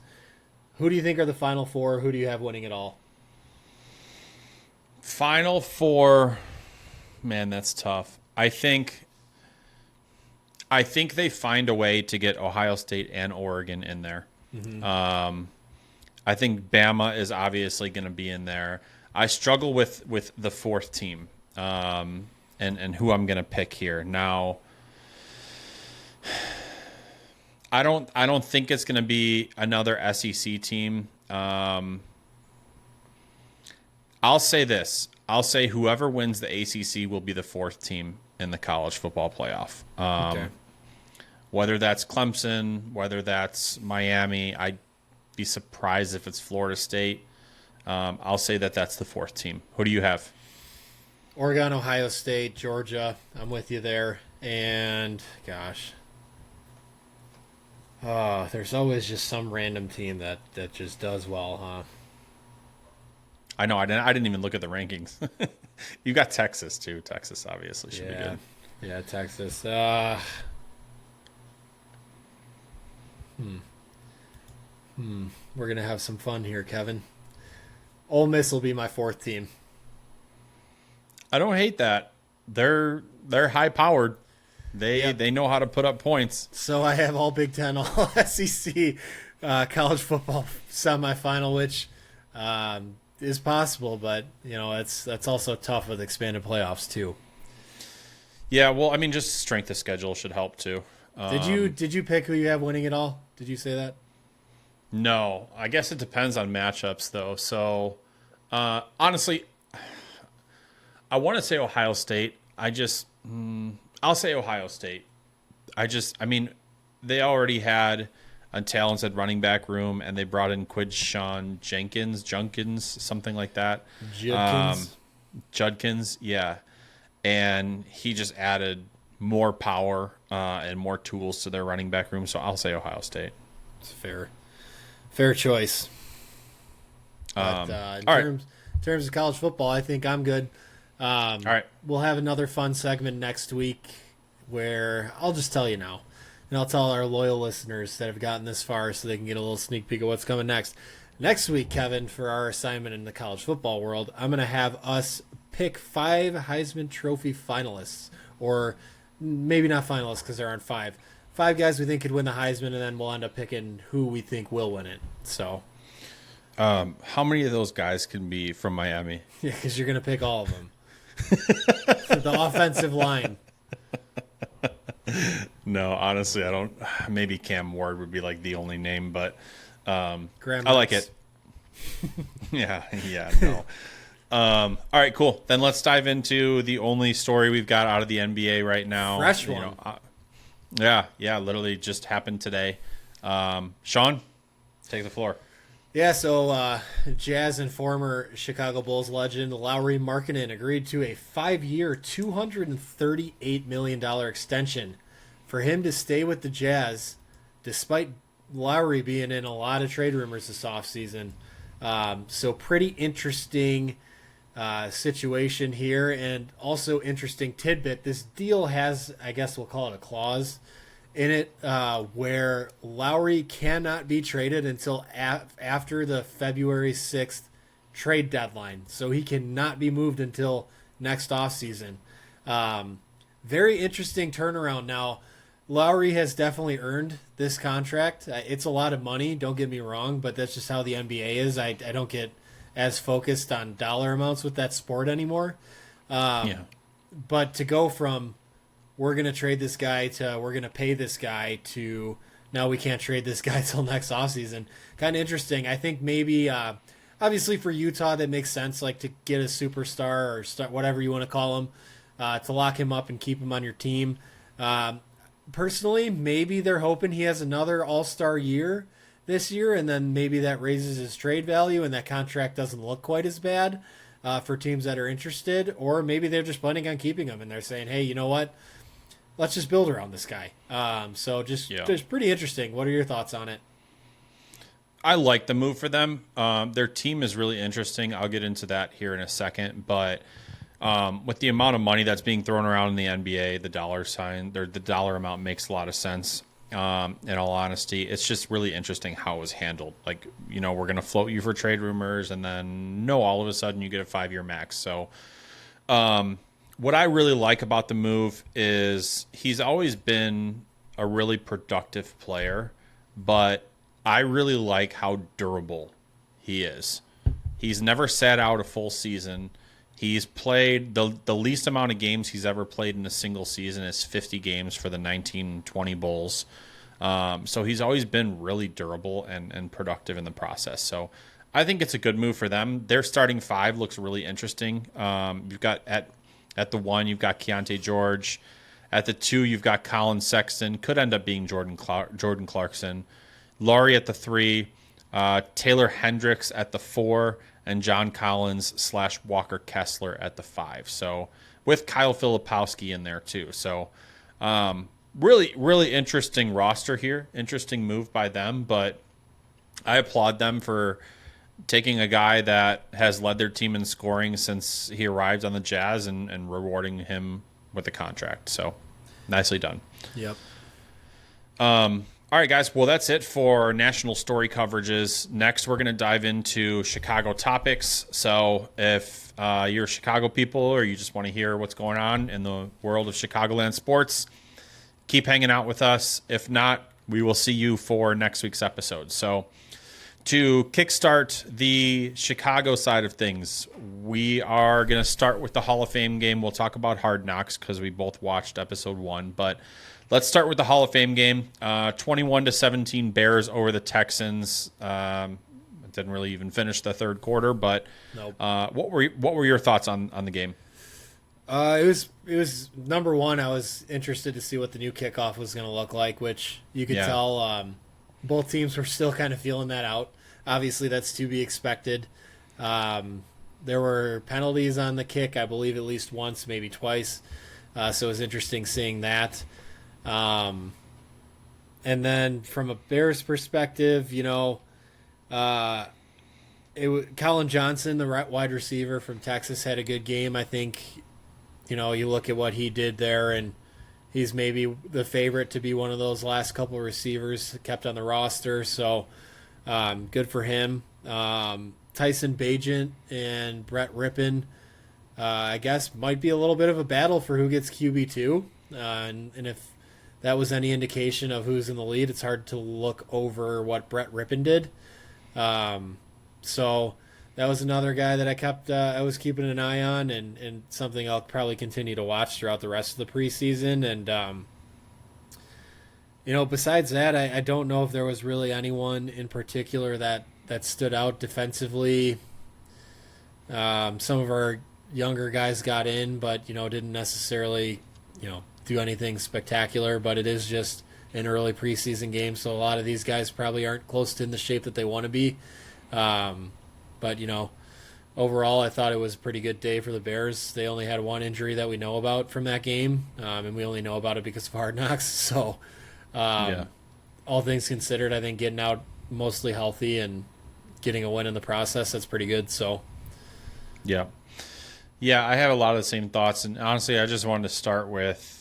Who do you think are the Final Four? Who do you have winning it all? Final Four, man, that's tough. I think I think they find a way to get Ohio State and Oregon in there. I think Bama is obviously going to be in there. I struggle with the fourth team and who I'm going to pick here. Now, I don't think it's going to be another SEC team. I'll say this. I'll say whoever wins the ACC will be the fourth team in the college football playoff. Okay. Whether that's Clemson, whether that's Miami, I'd be surprised if it's Florida State. I'll say that's the fourth team. Who do you have? Oregon, Ohio State, Georgia. I'm with you there. And, gosh. There's always just some random team that just does well, huh? I know. I didn't even look at the rankings. You got Texas, too. Texas, obviously, should be good. Yeah, Texas. We're going to have some fun here, Kevin. Ole Miss will be my fourth team. I don't hate that. They're high powered. They know how to put up points. So I have all Big Ten, all SEC college football semifinal, which is possible, but that's also tough with expanded playoffs too. Yeah, well, I mean, just strength of schedule should help too. Did you pick who you have winning it all? Did you say that? No, I guess it depends on matchups though. So honestly, I want to say Ohio State. I'll say Ohio State. I mean, they already had a talented running back room, and they brought in Quidshawn Junkins, something like that. Judkins, yeah. And he just added more power and more tools to their running back room, so I'll say Ohio State. It's fair choice. But in terms of college football, I think I'm good. All right. We'll have another fun segment next week where I'll just tell you now, and I'll tell our loyal listeners that have gotten this far so they can get a little sneak peek of what's coming next. Next week, Kevin, for our assignment in the college football world, I'm going to have us pick 5 Heisman Trophy finalists, or maybe not finalists because there aren't 5. 5 guys we think could win the Heisman, and then we'll end up picking who we think will win it. So, how many of those guys can be from Miami? yeah, because you're going to pick all of them. The offensive line. No, honestly, I don't. Maybe Cam Ward would be like the only name, but I Graham like Mertz. it. Yeah, no. All right, cool. Then let's dive into the only story we've got out of the NBA right now. Fresh one. Yeah, literally just happened today. Sean, take the floor. Yeah, so Jazz and former Chicago Bulls legend Lauri Markkanen agreed to a 5-year, $238 million extension for him to stay with the Jazz, despite Lauri being in a lot of trade rumors this offseason. So pretty interesting situation here, and also interesting tidbit. This deal has, I guess we'll call it a clause in it where Lauri cannot be traded until after the February 6th trade deadline. So he cannot be moved until next offseason. Very interesting turnaround. Now, Lauri has definitely earned this contract. It's a lot of money, don't get me wrong, but that's just how the NBA is. I don't get as focused on dollar amounts with that sport anymore. But to go from we're going to trade this guy to we're going to pay this guy to now we can't trade this guy till next offseason. Kind of interesting. I think maybe, obviously for Utah, that makes sense, like to get a superstar or whatever you want to call him, to lock him up and keep him on your team. Personally, maybe they're hoping he has another all-star year this year, and then maybe that raises his trade value and that contract doesn't look quite as bad for teams that are interested. Or maybe they're just planning on keeping him and they're saying, hey, you know what? Let's just build around this guy. So just pretty interesting. What are your thoughts on it? I like the move for them. Their team is really interesting. I'll get into that here in a second. But with the amount of money that's being thrown around in the NBA, the dollar amount makes a lot of sense. In all honesty, it's just really interesting how it was handled. Like, we're going to float you for trade rumors, and then all of a sudden you get a 5-year max. So what I really like about the move is he's always been a really productive player, but I really like how durable he is. He's never sat out a full season. He's played the least amount of games he's ever played in a single season is 50 games for the 1920 Bulls. So he's always been really durable and productive in the process. So I think it's a good move for them. Their starting five looks really interesting. You've got at the 1, you've got Keontae George. At the 2, you've got Colin Sexton. Could end up being Jordan Clarkson. Laurie at the 3. Taylor Hendricks at the 4. And John Collins / Walker Kessler at the 5. So with Kyle Filipowski in there too. So really, really interesting roster here. Interesting move by them. But I applaud them for taking a guy that has led their team in scoring since he arrived on the Jazz and rewarding him with a contract. So nicely done. Yep. All right, guys. Well, that's it for national story coverages. Next, we're going to dive into Chicago topics. So if you're Chicago people or you just want to hear what's going on in the world of Chicagoland sports, keep hanging out with us. If not, we will see you for next week's episode. So to kickstart the Chicago side of things, we are going to start with the Hall of Fame game. We'll talk about Hard Knocks because we both watched episode 1, but let's start with the Hall of Fame game. 21-17 Bears over the Texans. Didn't really even finish the third quarter, but Nope. What were your thoughts on the game? It was number one. I was interested to see what the new kickoff was going to look like, which you could tell both teams were still kind of feeling that out. Obviously, that's to be expected. There were penalties on the kick, I believe at least once, maybe twice. So it was interesting seeing that. And then from a Bears perspective, Colin Johnson, the wide receiver from Texas, had a good game. I think, you look at what he did there, and he's maybe the favorite to be one of those last couple of receivers kept on the roster. So good for him. Tyson Bagent and Brett Rippon, I guess, might be a little bit of a battle for who gets QB2. And if that was any indication of who's in the lead, it's hard to look over what Brett Rippon did. So that was another guy that I was keeping an eye on, and something I'll probably continue to watch throughout the rest of the preseason. And, besides that, I don't know if there was really anyone in particular that stood out defensively. Some of our younger guys got in, but, didn't necessarily, do anything spectacular, but it is just an early preseason game, so a lot of these guys probably aren't close to in the shape that they want to be. But, overall, I thought it was a pretty good day for the Bears. They only had one injury that we know about from that game, and we only know about it because of Hard Knocks. So, all things considered, I think getting out mostly healthy and getting a win in the process, that's pretty good. So, yeah, I have a lot of the same thoughts, and honestly, I just wanted to start with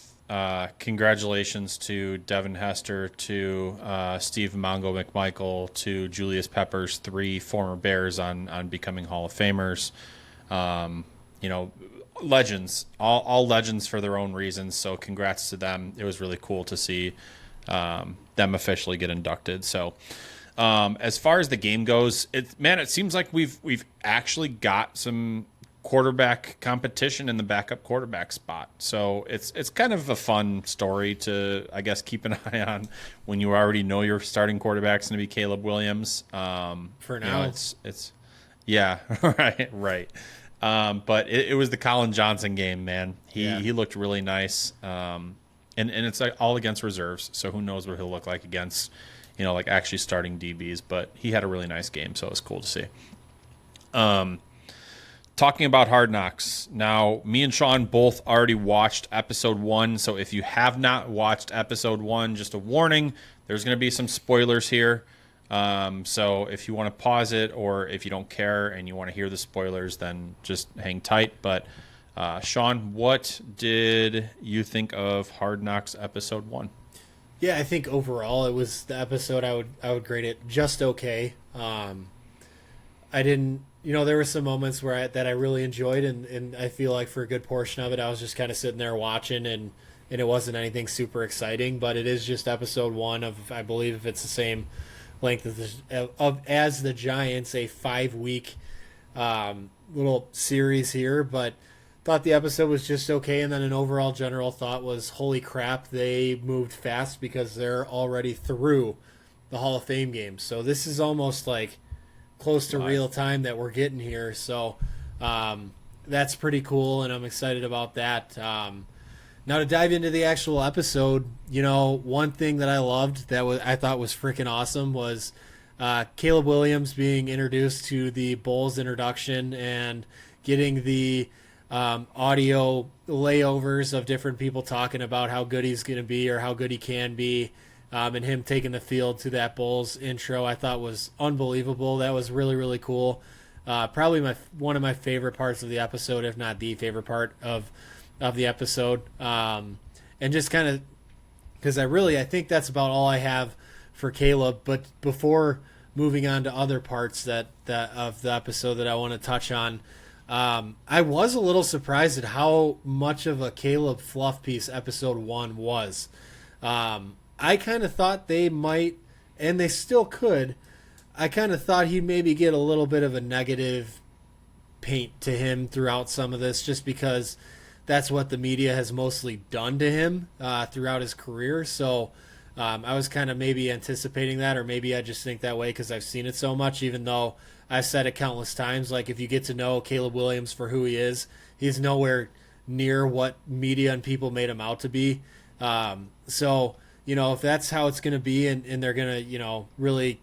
congratulations to Devin Hester, to Steve Mongo McMichael, to Julius Peppers, 3 former Bears on becoming Hall of Famers. Legends, all legends for their own reasons. So congrats to them. It was really cool to see them officially get inducted. So as far as the game goes, it seems like we've actually got some quarterback competition in the backup quarterback spot. So it's kind of a fun story to, I guess, keep an eye on when you already know your starting quarterback's going to be Caleb Williams. For now, it's yeah, right. But it was the Colin Johnson game, man. He looked really nice. And it's like all against reserves. So who knows what he'll look like against, like actually starting DBs, but he had a really nice game. So it was cool to see. Talking about Hard Knocks. Now, me and Sean both already watched episode 1, so if you have not watched episode 1, just a warning, there's going to be some spoilers here. So if you want to pause it, or if you don't care and you want to hear the spoilers, then just hang tight. But Sean, what did you think of Hard Knocks episode 1? Yeah, I think overall it was the episode I would grade it just okay. I didn't there were some moments that I really enjoyed, and I feel like for a good portion of it, I was just kind of sitting there watching, and it wasn't anything super exciting. But it is just episode 1 of, I believe, if it's the same length as the Giants, a 5-week little series here. But thought the episode was just okay, and then an overall general thought was, holy crap, they moved fast because they're already through the Hall of Fame games. So this is almost like close to real time that we're getting here. So that's pretty cool, and I'm excited about that. Now to dive into the actual episode, one thing that I loved I thought was freaking awesome was Caleb Williams being introduced to the Bulls introduction and getting the audio layovers of different people talking about how good he's going to be or how good he can be. And him taking the field to that Bulls intro, I thought was unbelievable. That was really, really cool. Probably one of my favorite parts of the episode, if not the favorite part of the episode. And just kind of because I think that's about all I have for Caleb. But before moving on to other parts that of the episode that I want to touch on, I was a little surprised at how much of a Caleb fluff piece episode 1 was. I kind of thought they might, and they still could, I kind of thought he'd maybe get a little bit of a negative paint to him throughout some of this, just because that's what the media has mostly done to him throughout his career. So I was kind of maybe anticipating that, or maybe I just think that way because I've seen it so much, even though I've said it countless times. Like, if you get to know Caleb Williams for who he is, he's nowhere near what media and people made him out to be. So if that's how it's going to be, and they're going to, really,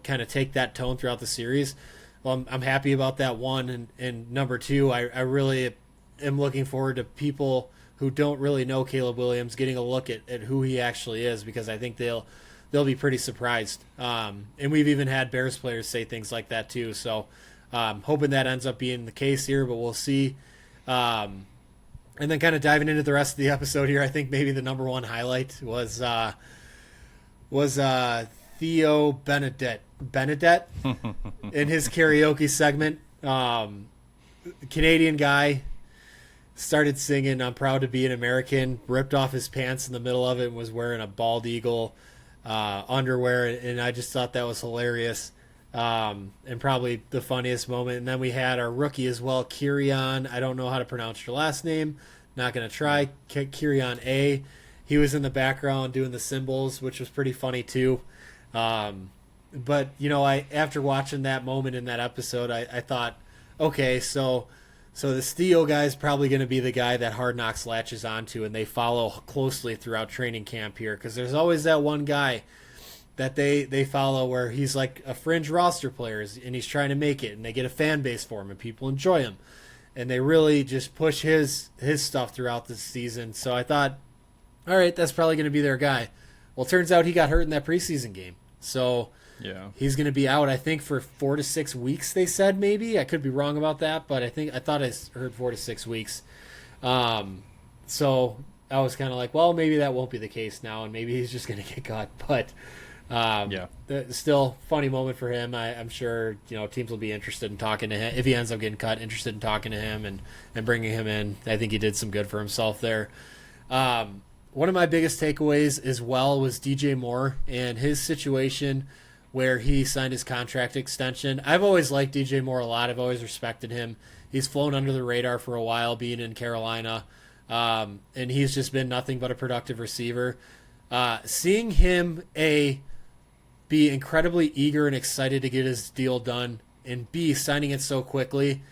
kind of take that tone throughout the series, well, I'm happy about that, one. And number two, I really am looking forward to people who don't really know Caleb Williams getting a look at who he actually is, because I think they'll be pretty surprised. And we've even had Bears players say things like that too. So hoping that ends up being the case here, but we'll see. And then kind of diving into the rest of the episode here, I think maybe the number one highlight was Theo Benedette in his karaoke segment. Canadian guy started singing "I'm Proud to Be an American," ripped off his pants in the middle of it, and was wearing a bald eagle underwear, and I just thought that was hilarious. And probably the funniest moment. And then we had our rookie as well, Kirion. I don't know how to pronounce your last name. Not going to try. Kirion A. He was in the background doing the symbols, which was pretty funny too. But, after watching that moment in that episode, I thought, okay, so this Theo guy is probably going to be the guy that Hard Knocks latches onto, and they follow closely throughout training camp here, because there's always that one guy that they follow where he's like a fringe roster player, and he's trying to make it, and they get a fan base for him, and people enjoy him, and they really just push his stuff throughout the season. So I thought, all right, that's probably going to be their guy. Well, it turns out he got hurt in that preseason game, so yeah, he's going to be out, I think, for 4 to 6 weeks. They said, maybe I could be wrong about that, but I thought I heard 4 to 6 weeks. So I was kind of like, well, maybe that won't be the case now, and maybe he's just going to get cut, but. Still funny moment for him. I'm sure teams will be interested in talking to him if he ends up getting cut. Interested in talking to him and bringing him in. I think he did some good for himself there. One of my biggest takeaways as well was DJ Moore and his situation where he signed his contract extension. I've always liked DJ Moore a lot. I've always respected him. He's flown under the radar for a while, being in Carolina, and he's just been nothing but a productive receiver. Seeing him be incredibly eager and excited to get his deal done, and B, signing it so quickly,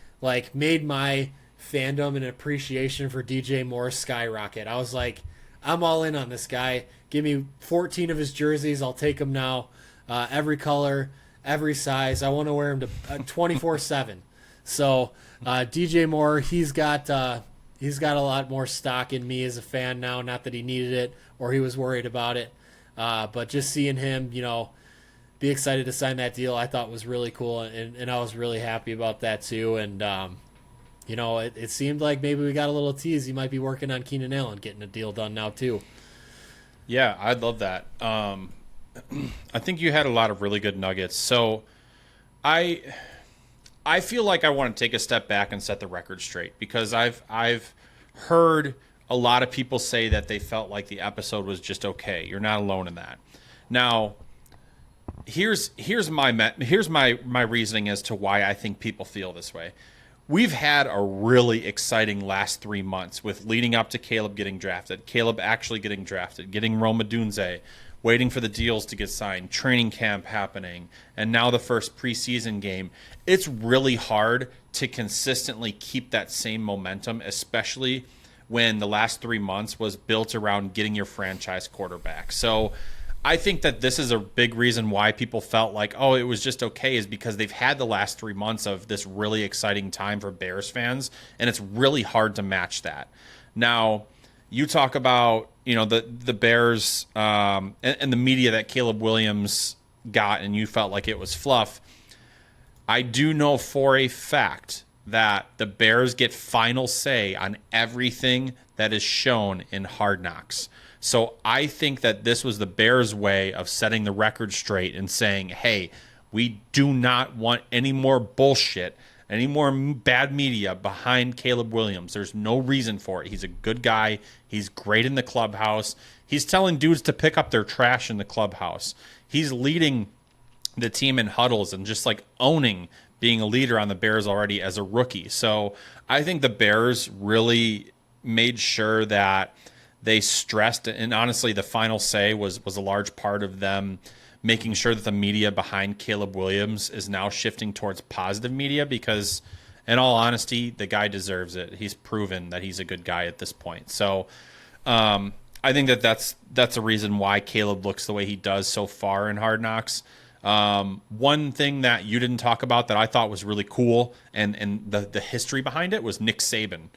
made my fandom and appreciation for DJ Moore skyrocket. I was like, I'm all in on this guy. Give me 14 of his jerseys. I'll take them now. Every color, every size. I want to wear him to 24/7. So DJ Moore, he's got a lot more stock in me as a fan now. Not that he needed it or he was worried about it, but just seeing him, be excited to sign that deal, I thought was really cool, and I was really happy about that too. And it seemed like maybe we got a little tease. He might be working on Keenan Allen getting a deal done now too. Yeah, I'd love that. I think you had a lot of really good nuggets. So I I feel like I want to take a step back and set the record straight because I've heard a lot of people say that they felt like the episode was just okay. You're not alone in that. Now, here's my reasoning as to why I think people feel this way. We've had a really exciting last 3 months with leading up to Caleb getting drafted, Caleb actually getting drafted, getting Roma Dunze, waiting for the deals to get signed, training camp happening, and now the first preseason game. It's really hard to consistently keep that same momentum, especially when the last 3 months was built around getting your franchise quarterback. So I think that this is a big reason why people felt like, oh, it was just okay, is because they've had the last 3 months of this really exciting time for Bears fans, and it's really hard to match that. Now, you talk about, the Bears and the media that Caleb Williams got, and you felt like it was fluff. I do know for a fact that the Bears get final say on everything that is shown in Hard Knocks. So I think that this was the Bears' way of setting the record straight and saying, hey, we do not want any more bullshit, any more bad media behind Caleb Williams. There's no reason for it. He's a good guy. He's great in the clubhouse. He's telling dudes to pick up their trash in the clubhouse. He's leading the team in huddles and just like owning being a leader on the Bears already as a rookie. So I think the Bears really made sure that they stressed, and honestly, the final say was a large part of them making sure that the media behind Caleb Williams is now shifting towards positive media because, in all honesty, the guy deserves it. He's proven that he's a good guy at this point. So I think that's a reason why Caleb looks the way he does so far in Hard Knocks. One thing that you didn't talk about that I thought was really cool and the history behind it was Nick Saban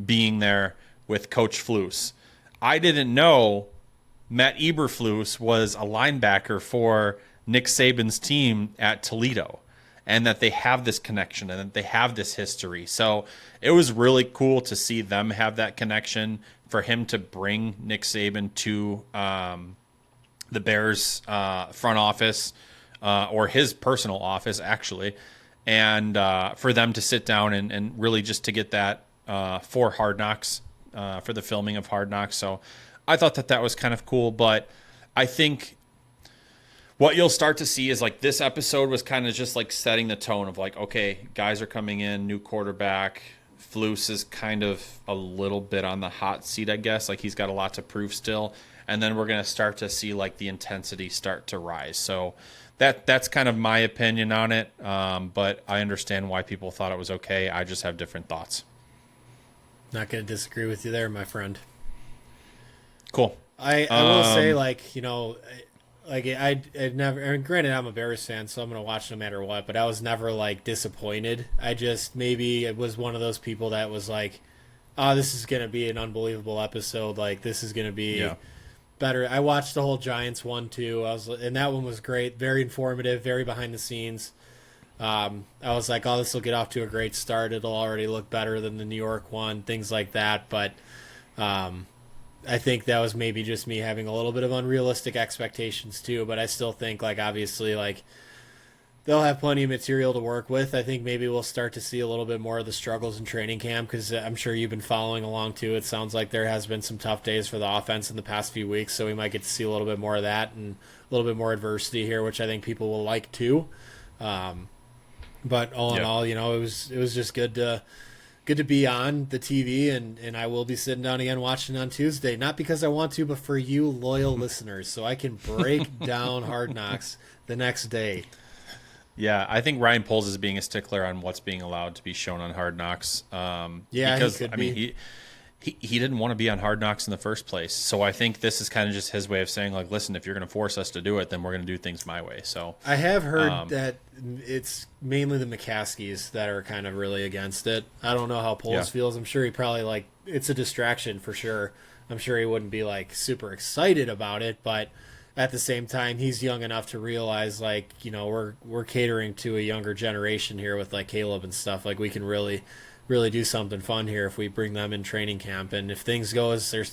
being there with Coach Flus. I didn't know Matt Eberflus was a linebacker for Nick Saban's team at Toledo, and that they have this connection and that they have this history. So it was really cool to see them have that connection, for him to bring Nick Saban to the Bears front office, or his personal office, actually, and for them to sit down and really just to get that for Hard Knocks, for the filming of Hard Knocks. So I thought that was kind of cool. But I think what you'll start to see is like this episode was kind of just like setting the tone of like, okay, guys are coming in, new quarterback. Flus is kind of a little bit on the hot seat, I guess. Like he's got a lot to prove still. And then we're going to start to see like the intensity start to rise. So that's kind of my opinion on it. But I understand why people thought it was okay. I just have different thoughts. Not going to disagree with you there, my friend. Cool. I will say, I never, and granted, I'm a Bears fan, so I'm going to watch no matter what, but I was never, disappointed. I just, maybe it was one of those people that was like, oh, this is going to be an unbelievable episode. Like, this is going to be better. I watched the whole Giants one, too. And that one was great. Very informative, very behind the scenes. I was like, oh, this will get off to a great start. It'll already look better than the New York one, things like that. But I think that was maybe just me having a little bit of unrealistic expectations too. But I still think, obviously, they'll have plenty of material to work with. I think maybe we'll start to see a little bit more of the struggles in training camp, because I'm sure you've been following along too. It sounds like there has been some tough days for the offense in the past few weeks, so we might get to see a little bit more of that and a little bit more adversity here, which I think people will like too. But all in all, it was just good to be on the TV, and I will be sitting down again watching on Tuesday, not because I want to, but for you loyal listeners, so I can break down Hard Knocks the next day. Yeah, I think Ryan Poles is being a stickler on what's being allowed to be shown on Hard Knocks. Because he didn't want to be on Hard Knocks in the first place. So I think this is kind of just his way of saying, listen, if you're going to force us to do it, then we're going to do things my way. So I have heard that it's mainly the McCaskies that are kind of really against it. I don't know how Poles feels. I'm sure he probably it's a distraction for sure. I'm sure he wouldn't be super excited about it, but at the same time, he's young enough to realize we're catering to a younger generation here with Caleb and stuff. We can really do something fun here if we bring them in training camp, and if things go as they're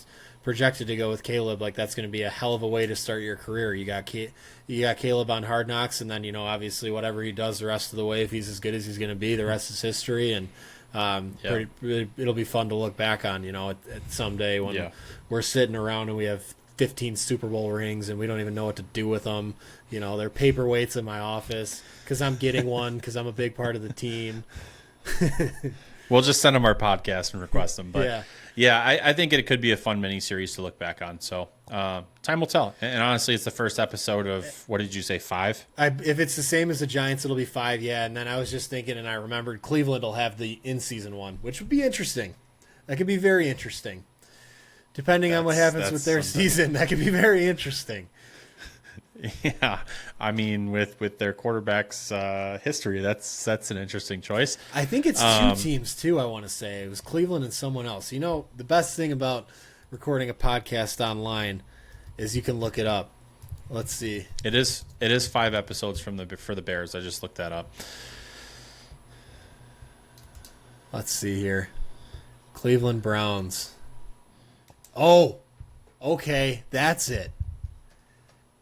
projected to go with Caleb, like that's going to be a hell of a way to start your career. You got Caleb on Hard Knocks, and then obviously whatever he does the rest of the way, if he's as good as he's going to be, the rest is history. And it'll be fun to look back on, at someday when we're sitting around and we have 15 Super Bowl rings and we don't even know what to do with them. They're paperweights in my office because I'm getting one because I'm a big part of the team. We'll just send them our podcast and request them. But I think it could be a fun mini series to look back on. So time will tell. And honestly, it's the first episode of, what did you say, 5? If it's the same as the Giants, it'll be 5. Yeah. And then I was just thinking, and I remembered Cleveland will have the in-season one, which would be interesting. That could be very interesting. Depending on what happens with their season, that could be very interesting. Yeah, I mean, with their quarterback's history, that's an interesting choice. I think it's 2 teams too. I want to say it was Cleveland and someone else. The best thing about recording a podcast online is you can look it up. Let's see. It is 5 episodes for the Bears. I just looked that up. Let's see here. Cleveland Browns. Oh, okay, that's it.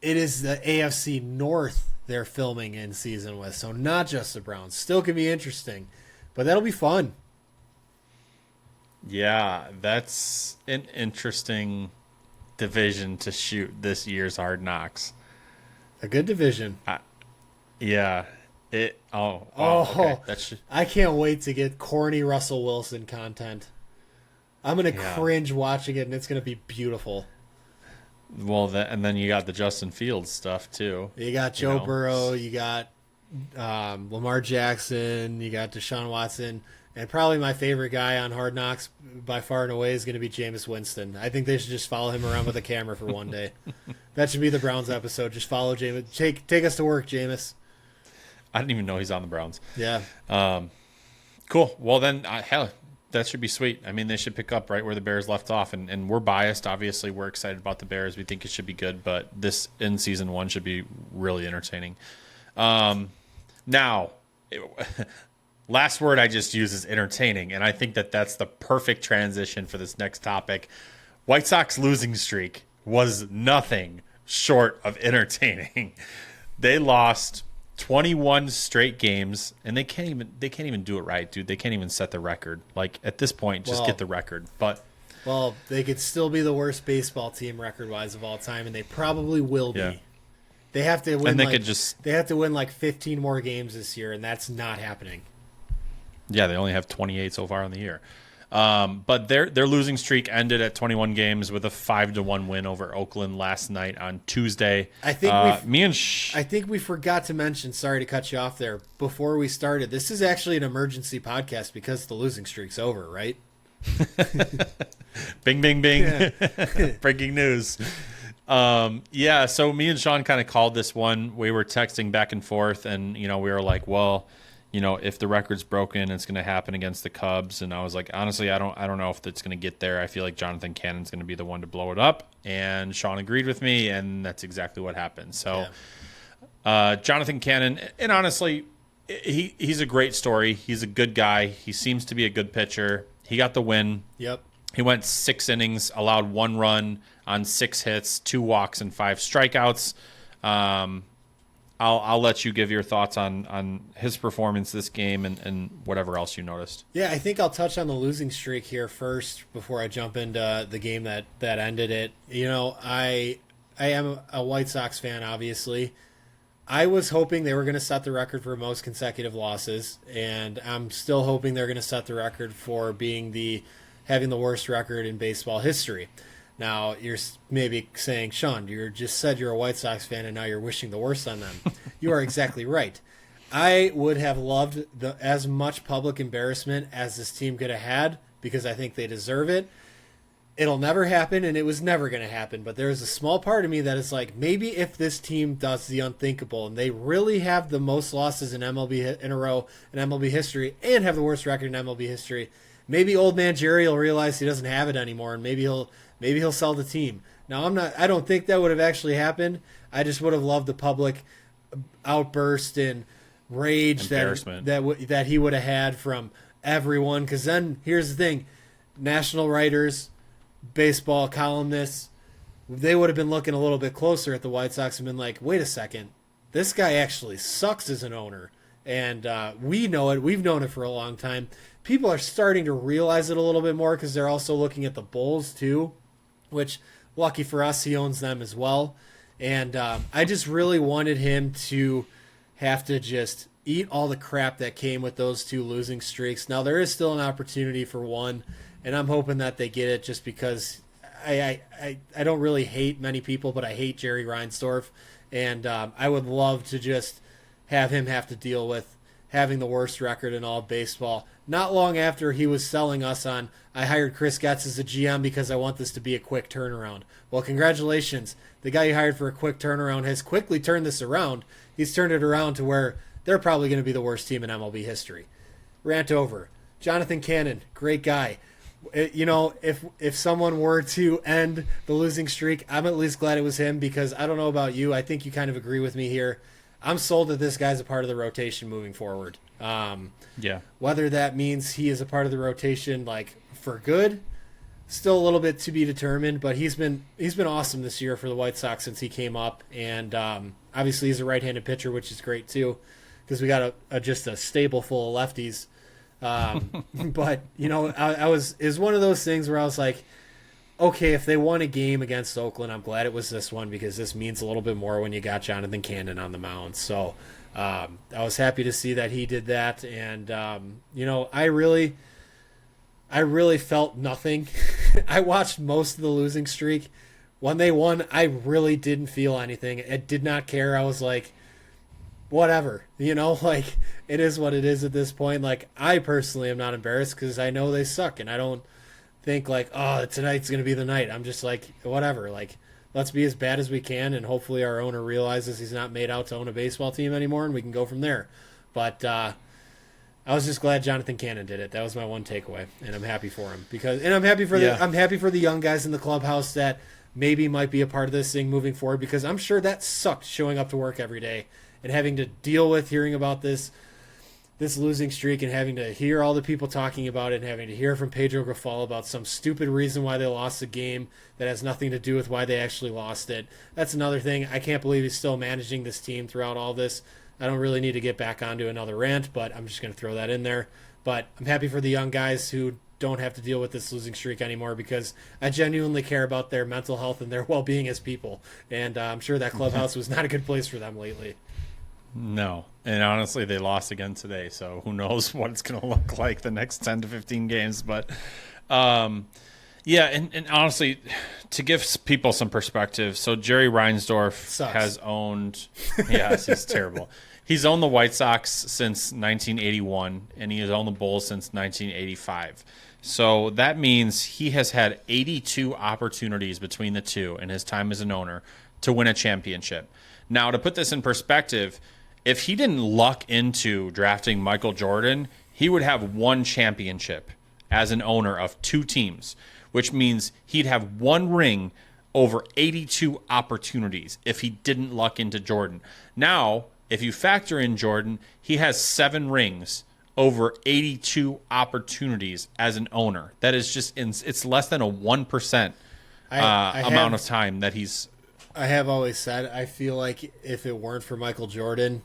It is the AFC North they're filming in season with, so not just the Browns. Still can be interesting, but that'll be fun. Yeah, that's an interesting division to shoot this year's Hard Knocks. A good division. Okay. I can't wait to get corny Russell Wilson content. I'm going to cringe watching it, and it's going to be beautiful. Well, and then you got the Justin Fields stuff too. You got Joe Burrow, you got Lamar Jackson, you got Deshaun Watson, and probably my favorite guy on Hard Knocks by far and away is going to be Jameis Winston. I think they should just follow him around with a camera for one day. That should be the Browns episode. Just follow Jameis. Take us to work, Jameis. I didn't even know he's on the Browns. Yeah. Cool. Well, then, that should be sweet. I mean, they should pick up right where the Bears left off, and we're biased. Obviously, we're excited about the Bears. We think it should be good, but this in season 1 should be really entertaining. Now, last word I just used is entertaining, and I think that's the perfect transition for this next topic. White Sox losing streak was nothing short of entertaining. They lost 21 straight games, and they can't even do it right, dude. They can't even set the record. Like, at this point, just get the record. But they could still be the worst baseball team record-wise of all time, and they probably will be. Yeah. They have to win. And they have to win like 15 more games this year, and that's not happening. Yeah, they only have 28 so far in the year. But their losing streak ended at 21 games with a 5-1 win over Oakland last night on Tuesday. I think we forgot to mention, sorry to cut you off there, before we started, this is actually an emergency podcast because the losing streak's over, right? Bing, bing, bing. Yeah. Breaking news. So me and Sean kind of called this one. We were texting back and forth, and, we were like, well, if the record's broken, it's going to happen against the Cubs. And I was like, honestly, I don't know if it's going to get there. I feel like Jonathan Cannon's going to be the one to blow it up. And Sean agreed with me, and that's exactly what happened. So Jonathan Cannon, and honestly, he's a great story. He's a good guy. He seems to be a good pitcher. He got the win. Yep. He went 6 innings, allowed 1 run on 6 hits, 2 walks, and 5 strikeouts. I'll let you give your thoughts on his performance this game and whatever else you noticed. Yeah, I think I'll touch on the losing streak here first before I jump into the game that ended it. I am a White Sox fan, obviously. I was hoping they were going to set the record for most consecutive losses, and I'm still hoping they're going to set the record for having the worst record in baseball history. Now, you're maybe saying, Sean, you just said you're a White Sox fan and now you're wishing the worst on them. You are exactly right. I would have loved as much public embarrassment as this team could have had because I think they deserve it. It'll never happen, and it was never going to happen. But there's a small part of me that is like, maybe if this team does the unthinkable and they really have the most losses in MLB in a row in MLB history and have the worst record in MLB history, maybe old man Jerry will realize he doesn't have it anymore, and maybe he'll sell the team. Now, I don't think that would have actually happened. I just would have loved the public outburst and rage that he would have had from everyone. Because then, here's the thing. National writers, baseball columnists, they would have been looking a little bit closer at the White Sox and been like, wait a second, this guy actually sucks as an owner. And we know it. We've known it for a long time. People are starting to realize it a little bit more because they're also looking at the Bulls too, which, lucky for us, he owns them as well. And I just really wanted him to have to just eat all the crap that came with those 2 losing streaks. Now, there is still an opportunity for one, and I'm hoping that they get it just because I don't really hate many people, but I hate Jerry Reinsdorf. And I would love to just have him have to deal with having the worst record in all of baseball. Not long after he was selling us on, I hired Chris Getz as a GM because I want this to be a quick turnaround. Well, congratulations. The guy you hired for a quick turnaround has quickly turned this around. He's turned it around to where they're probably going to be the worst team in MLB history. Rant over. Jonathan Cannon, great guy. If someone were to end the losing streak, I'm at least glad it was him because I don't know about you. I think you kind of agree with me here. I'm sold that this guy's a part of the rotation moving forward. Whether that means he is a part of the rotation like for good, still a little bit to be determined. But he's been awesome this year for the White Sox since he came up, and obviously he's a right-handed pitcher, which is great too, because we got just a stable full of lefties. But it was one of those things where I was like, okay, if they won a game against Oakland, I'm glad it was this one because this means a little bit more when you got Jonathan Cannon on the mound. So I was happy to see that he did that, and I really felt nothing. I watched most of the losing streak. When they won, I really didn't feel anything. I did not care. I was like, whatever, like it is what it is at this point. Like I personally am not embarrassed because I know they suck, and I don't think like, oh, tonight's going to be the night. I'm just like, whatever, like let's be as bad as we can, and hopefully our owner realizes he's not made out to own a baseball team anymore, and we can go from there. But I was just glad Jonathan Cannon did it. That was my one takeaway, and I'm happy for him I'm happy for the young guys in the clubhouse that maybe might be a part of this thing moving forward, because I'm sure that sucked showing up to work every day and having to deal with hearing about this losing streak and having to hear all the people talking about it and having to hear from Pedro Grifol about some stupid reason why they lost a game that has nothing to do with why they actually lost it. That's another thing. I can't believe he's still managing this team throughout all this. I don't really need to get back onto another rant, but I'm just going to throw that in there. But I'm happy for the young guys who don't have to deal with this losing streak anymore, because I genuinely care about their mental health and their well-being as people. And I'm sure that clubhouse was not a good place for them lately. No. And honestly, they lost again today, so who knows what it's going to look like the next 10 to 15 games. But, and honestly, to give people some perspective, so Jerry Reinsdorf has owned – yes, he's terrible. He's owned the White Sox since 1981, and he has owned the Bulls since 1985. So that means he has had 82 opportunities between the two in his time as an owner to win a championship. Now, to put this in perspective – if he didn't luck into drafting Michael Jordan, he would have one championship as an owner of two teams, which means he'd have one ring over 82 opportunities if he didn't luck into Jordan. Now, if you factor in Jordan, he has 7 rings over 82 opportunities as an owner. That is just, it's less than a 1% amount of time that he's... I have always said, I feel like if it weren't for Michael Jordan,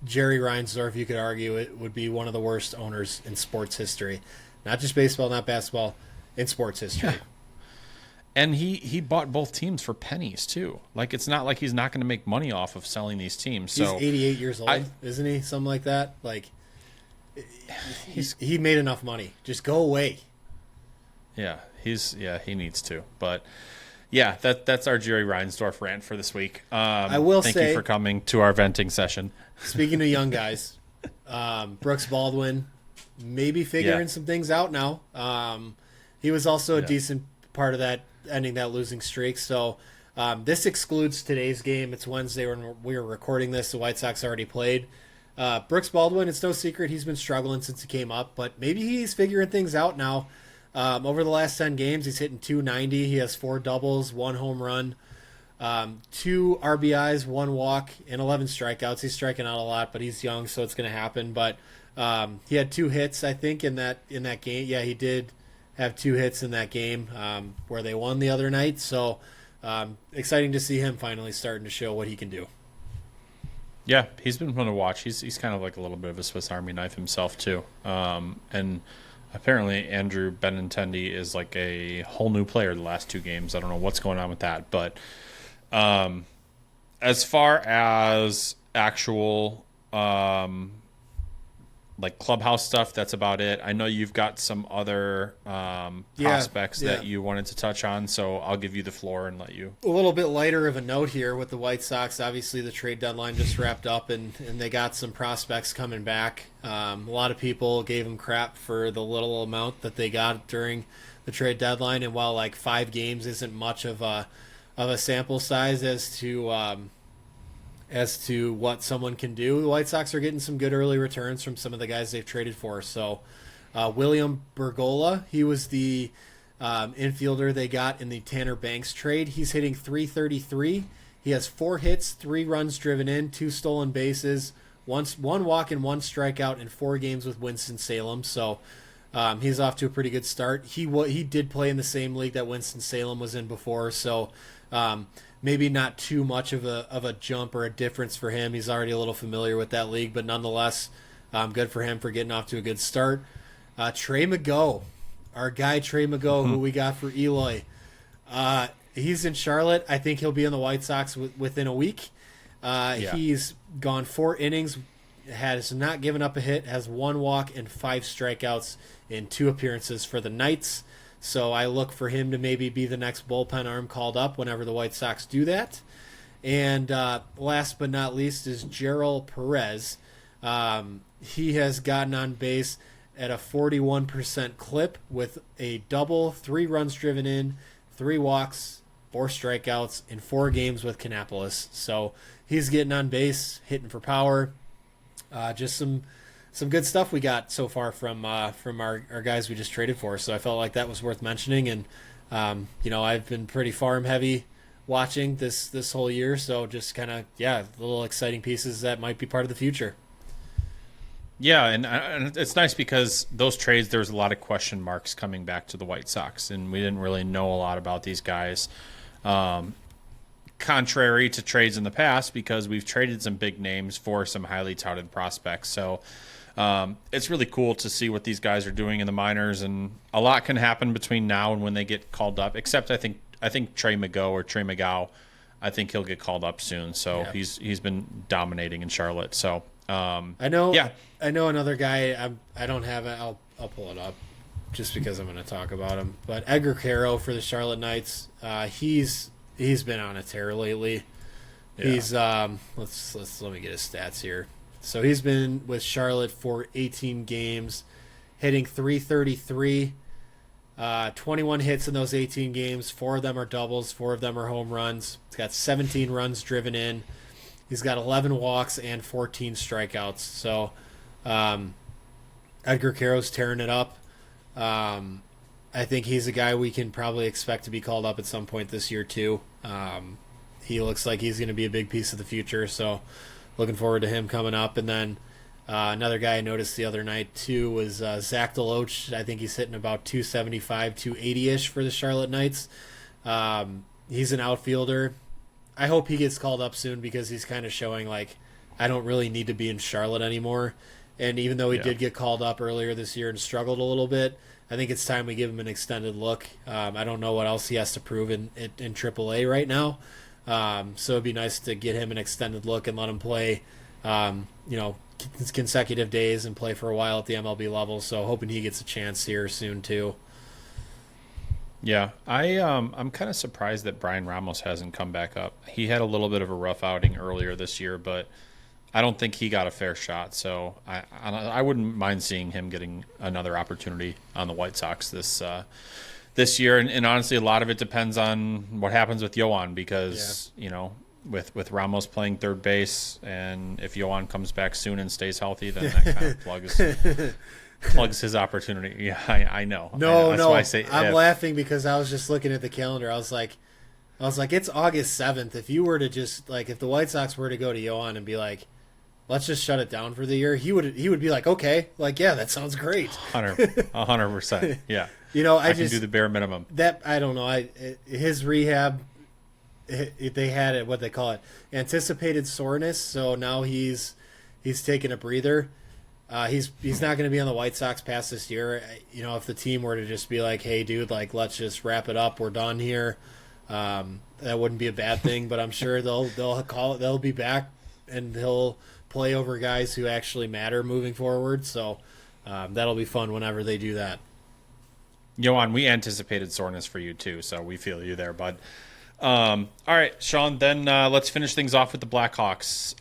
Jerry Reinsdorf, you could argue, it would be one of the worst owners in sports history. Not just baseball, not basketball, in sports history. Yeah. And he bought both teams for pennies, too. Like, it's not like he's not going to make money off of selling these teams. He's 88 years old, isn't he? Something like that. Like, he made enough money. Just go away. Yeah, he needs to. But... yeah, that's our Jerry Reinsdorf rant for this week. I will say, thank you for coming to our venting session. Speaking of young guys, Brooks Baldwin maybe figuring some things out now. He was also a decent part of that, ending that losing streak. So this excludes today's game. It's Wednesday when we were recording this. The White Sox already played. Brooks Baldwin, it's no secret he's been struggling since he came up, but maybe he's figuring things out now. Over the last 10 games, he's hitting .290. He has 4 doubles, 1 home run, 2 RBIs, 1 walk, and 11 strikeouts. He's striking out a lot, but he's young, so it's going to happen. But he had 2 hits, I think, in that game. Yeah, he did have 2 hits in that game where they won the other night. So exciting to see him finally starting to show what he can do. Yeah, he's been fun to watch. He's kind of like a little bit of a Swiss Army knife himself too. And apparently Andrew Benintendi is like a whole new player the last 2 games. I don't know what's going on with that, but as far as actual like clubhouse stuff, that's about it. I know you've got some other prospects that you wanted to touch on, so I'll give you the floor and let you. A little bit lighter of a note here with the White Sox. Obviously, the trade deadline just wrapped up, and they got some prospects coming back. A lot of people gave them crap for the little amount that they got during the trade deadline, and while like 5 games isn't much of a sample size as to what someone can do, the White Sox are getting some good early returns from some of the guys they've traded for. So William Bergolla, he was the infielder they got in the Tanner Banks trade. He's hitting .333. He has 4 hits, 3 runs driven in, 2 stolen bases, one walk and 1 strikeout in 4 games with Winston-Salem. So he's off to a pretty good start. He did play in the same league that Winston-Salem was in before, so maybe not too much of a jump or a difference for him. He's already a little familiar with that league, but nonetheless, good for him for getting off to a good start. Trey Mago, our guy Trey Mago, who we got for Eloy. He's in Charlotte. I think he'll be in the White Sox within a week. He's gone 4 innings, has not given up a hit, has 1 walk and 5 strikeouts in 2 appearances for the Knights. So I look for him to maybe be the next bullpen arm called up whenever the White Sox do that. And last but not least is Gerald Perez. He has gotten on base at a 41% clip with a double, 3 runs driven in, 3 walks, 4 strikeouts in 4 games with Kannapolis. So he's getting on base, hitting for power. Just some good stuff we got so far from our guys we just traded for. So I felt like that was worth mentioning. And I've been pretty farm heavy watching this whole year. So just kind of little exciting pieces that might be part of the future. Yeah, and it's nice because those trades, there was a lot of question marks coming back to the White Sox, and we didn't really know a lot about these guys. Contrary to trades in the past, because we've traded some big names for some highly touted prospects. So it's really cool to see what these guys are doing in the minors, and a lot can happen between now and when they get called up. Except I think Trey Magao, I think he'll get called up soon. So he's been dominating in Charlotte. So I know another guy. I don't have it. I'll pull it up just because I'm going to talk about him. But Edgar Caro for the Charlotte Knights. He's been on a tear lately. Yeah. He's let me get his stats here. So he's been with Charlotte for 18 games, hitting .333, 21 hits in those 18 games. 4 of them are doubles, 4 of them are home runs. He's got 17 runs driven in. He's got 11 walks and 14 strikeouts. So Edgar Caro's tearing it up. I think he's a guy we can probably expect to be called up at some point this year too. He looks like he's going to be a big piece of the future. So looking forward to him coming up. And then another guy I noticed the other night too was Zach Deloach. I think he's hitting about 275, 280-ish for the Charlotte Knights. He's an outfielder. I hope he gets called up soon because he's kind of showing like I don't really need to be in Charlotte anymore. And even though he did get called up earlier this year and struggled a little bit, I think it's time we give him an extended look. I don't know what else he has to prove in AAA right now. So it'd be nice to get him an extended look and let him play, consecutive days and play for a while at the MLB level. So hoping he gets a chance here soon too. Yeah, I'm kind of surprised that Brian Ramos hasn't come back up. He had a little bit of a rough outing earlier this year, but I don't think he got a fair shot. So I wouldn't mind seeing him getting another opportunity on the White Sox this year. And honestly, a lot of it depends on what happens with Yohan because with Ramos playing third base, and if Yohan comes back soon and stays healthy, then that kind of plugs his opportunity. Yeah, I know. That's why I say I'm laughing because I was just looking at the calendar. I was like, it's August 7th. If you were to just if the White Sox were to go to Yohan and be like, let's just shut it down for the year, he would be like, okay, like, yeah, that sounds great. 100%. Yeah. I can do the bare minimum. That, I don't know. His rehab, they had it, what they call it, anticipated soreness. So now he's taking a breather. He's not going to be on the White Sox past this year. If the team were to just be like, hey, dude, like, let's just wrap it up, we're done here. That wouldn't be a bad thing, but I'm sure they'll call it. They'll be back, and he'll play over guys who actually matter moving forward. So that'll be fun whenever they do that. Johan, we anticipated soreness for you too, so we feel you there, bud. All right, Sean, then let's finish things off with the Blackhawks.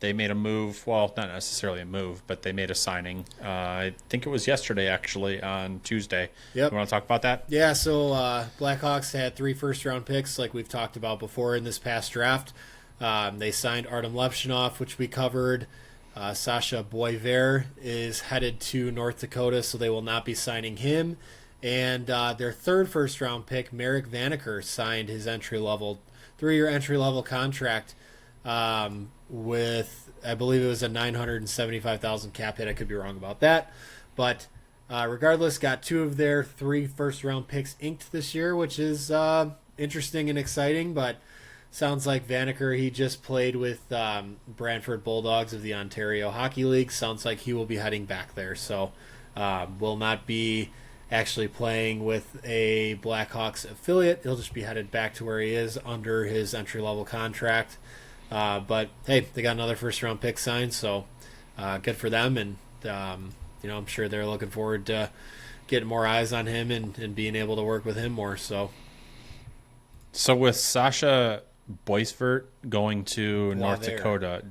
They made a move. Well, not necessarily a move, but they made a signing. I think it was yesterday, actually, on Tuesday. Yep. You want to talk about that? Yeah, so Blackhawks had 3 first-round picks, like we've talked about before in this past draft. They signed Artem Lepshinov, which we covered. Sasha Boisvert is headed to North Dakota, so they will not be signing him. And their 3rd first-round pick, Merrick Vanacker, signed his 3-year entry-level contract with, I believe it was a $975,000 cap hit. I could be wrong about that. But regardless, got 2 of their 3 first-round picks inked this year, which is interesting and exciting. But sounds like Vanacker, he just played with Brantford Bulldogs of the Ontario Hockey League. Sounds like he will be heading back there. So will not be actually playing with a Blackhawks affiliate. He'll just be headed back to where he is under his entry-level contract. But, hey, they got another first-round pick signed, so good for them. And, I'm sure they're looking forward to getting more eyes on him and being able to work with him more. So with Sasha Boisvert going to North Dakota,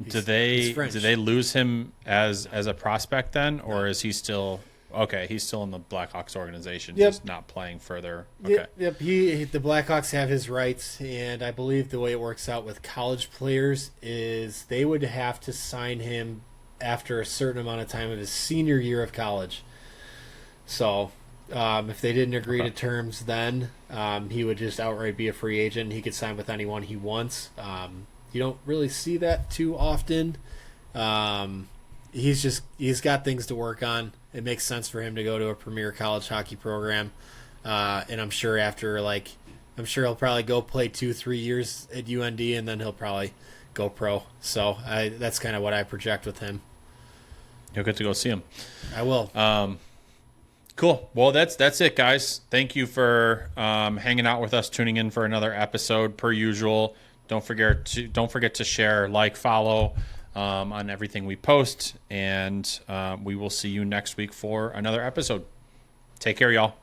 do they lose him as a prospect then, or is he still – okay, he's still in the Blackhawks organization, just not playing further. Okay. Yep. The Blackhawks have his rights, and I believe the way it works out with college players is they would have to sign him after a certain amount of time of his senior year of college. So if they didn't agree to terms then, he would just outright be a free agent. He could sign with anyone he wants. You don't really see that too often. He's got things to work on. It makes sense for him to go to a premier college hockey program. And I'm sure he'll probably go play 2-3 years at UND, and then he'll probably go pro. So that's kind of what I project with him. You'll get to go see him. I will. Cool. Well, that's it, guys. Thank you for hanging out with us, tuning in for another episode per usual. Don't forget to share, like, follow on everything we post, and we will see you next week for another episode. Take care, y'all.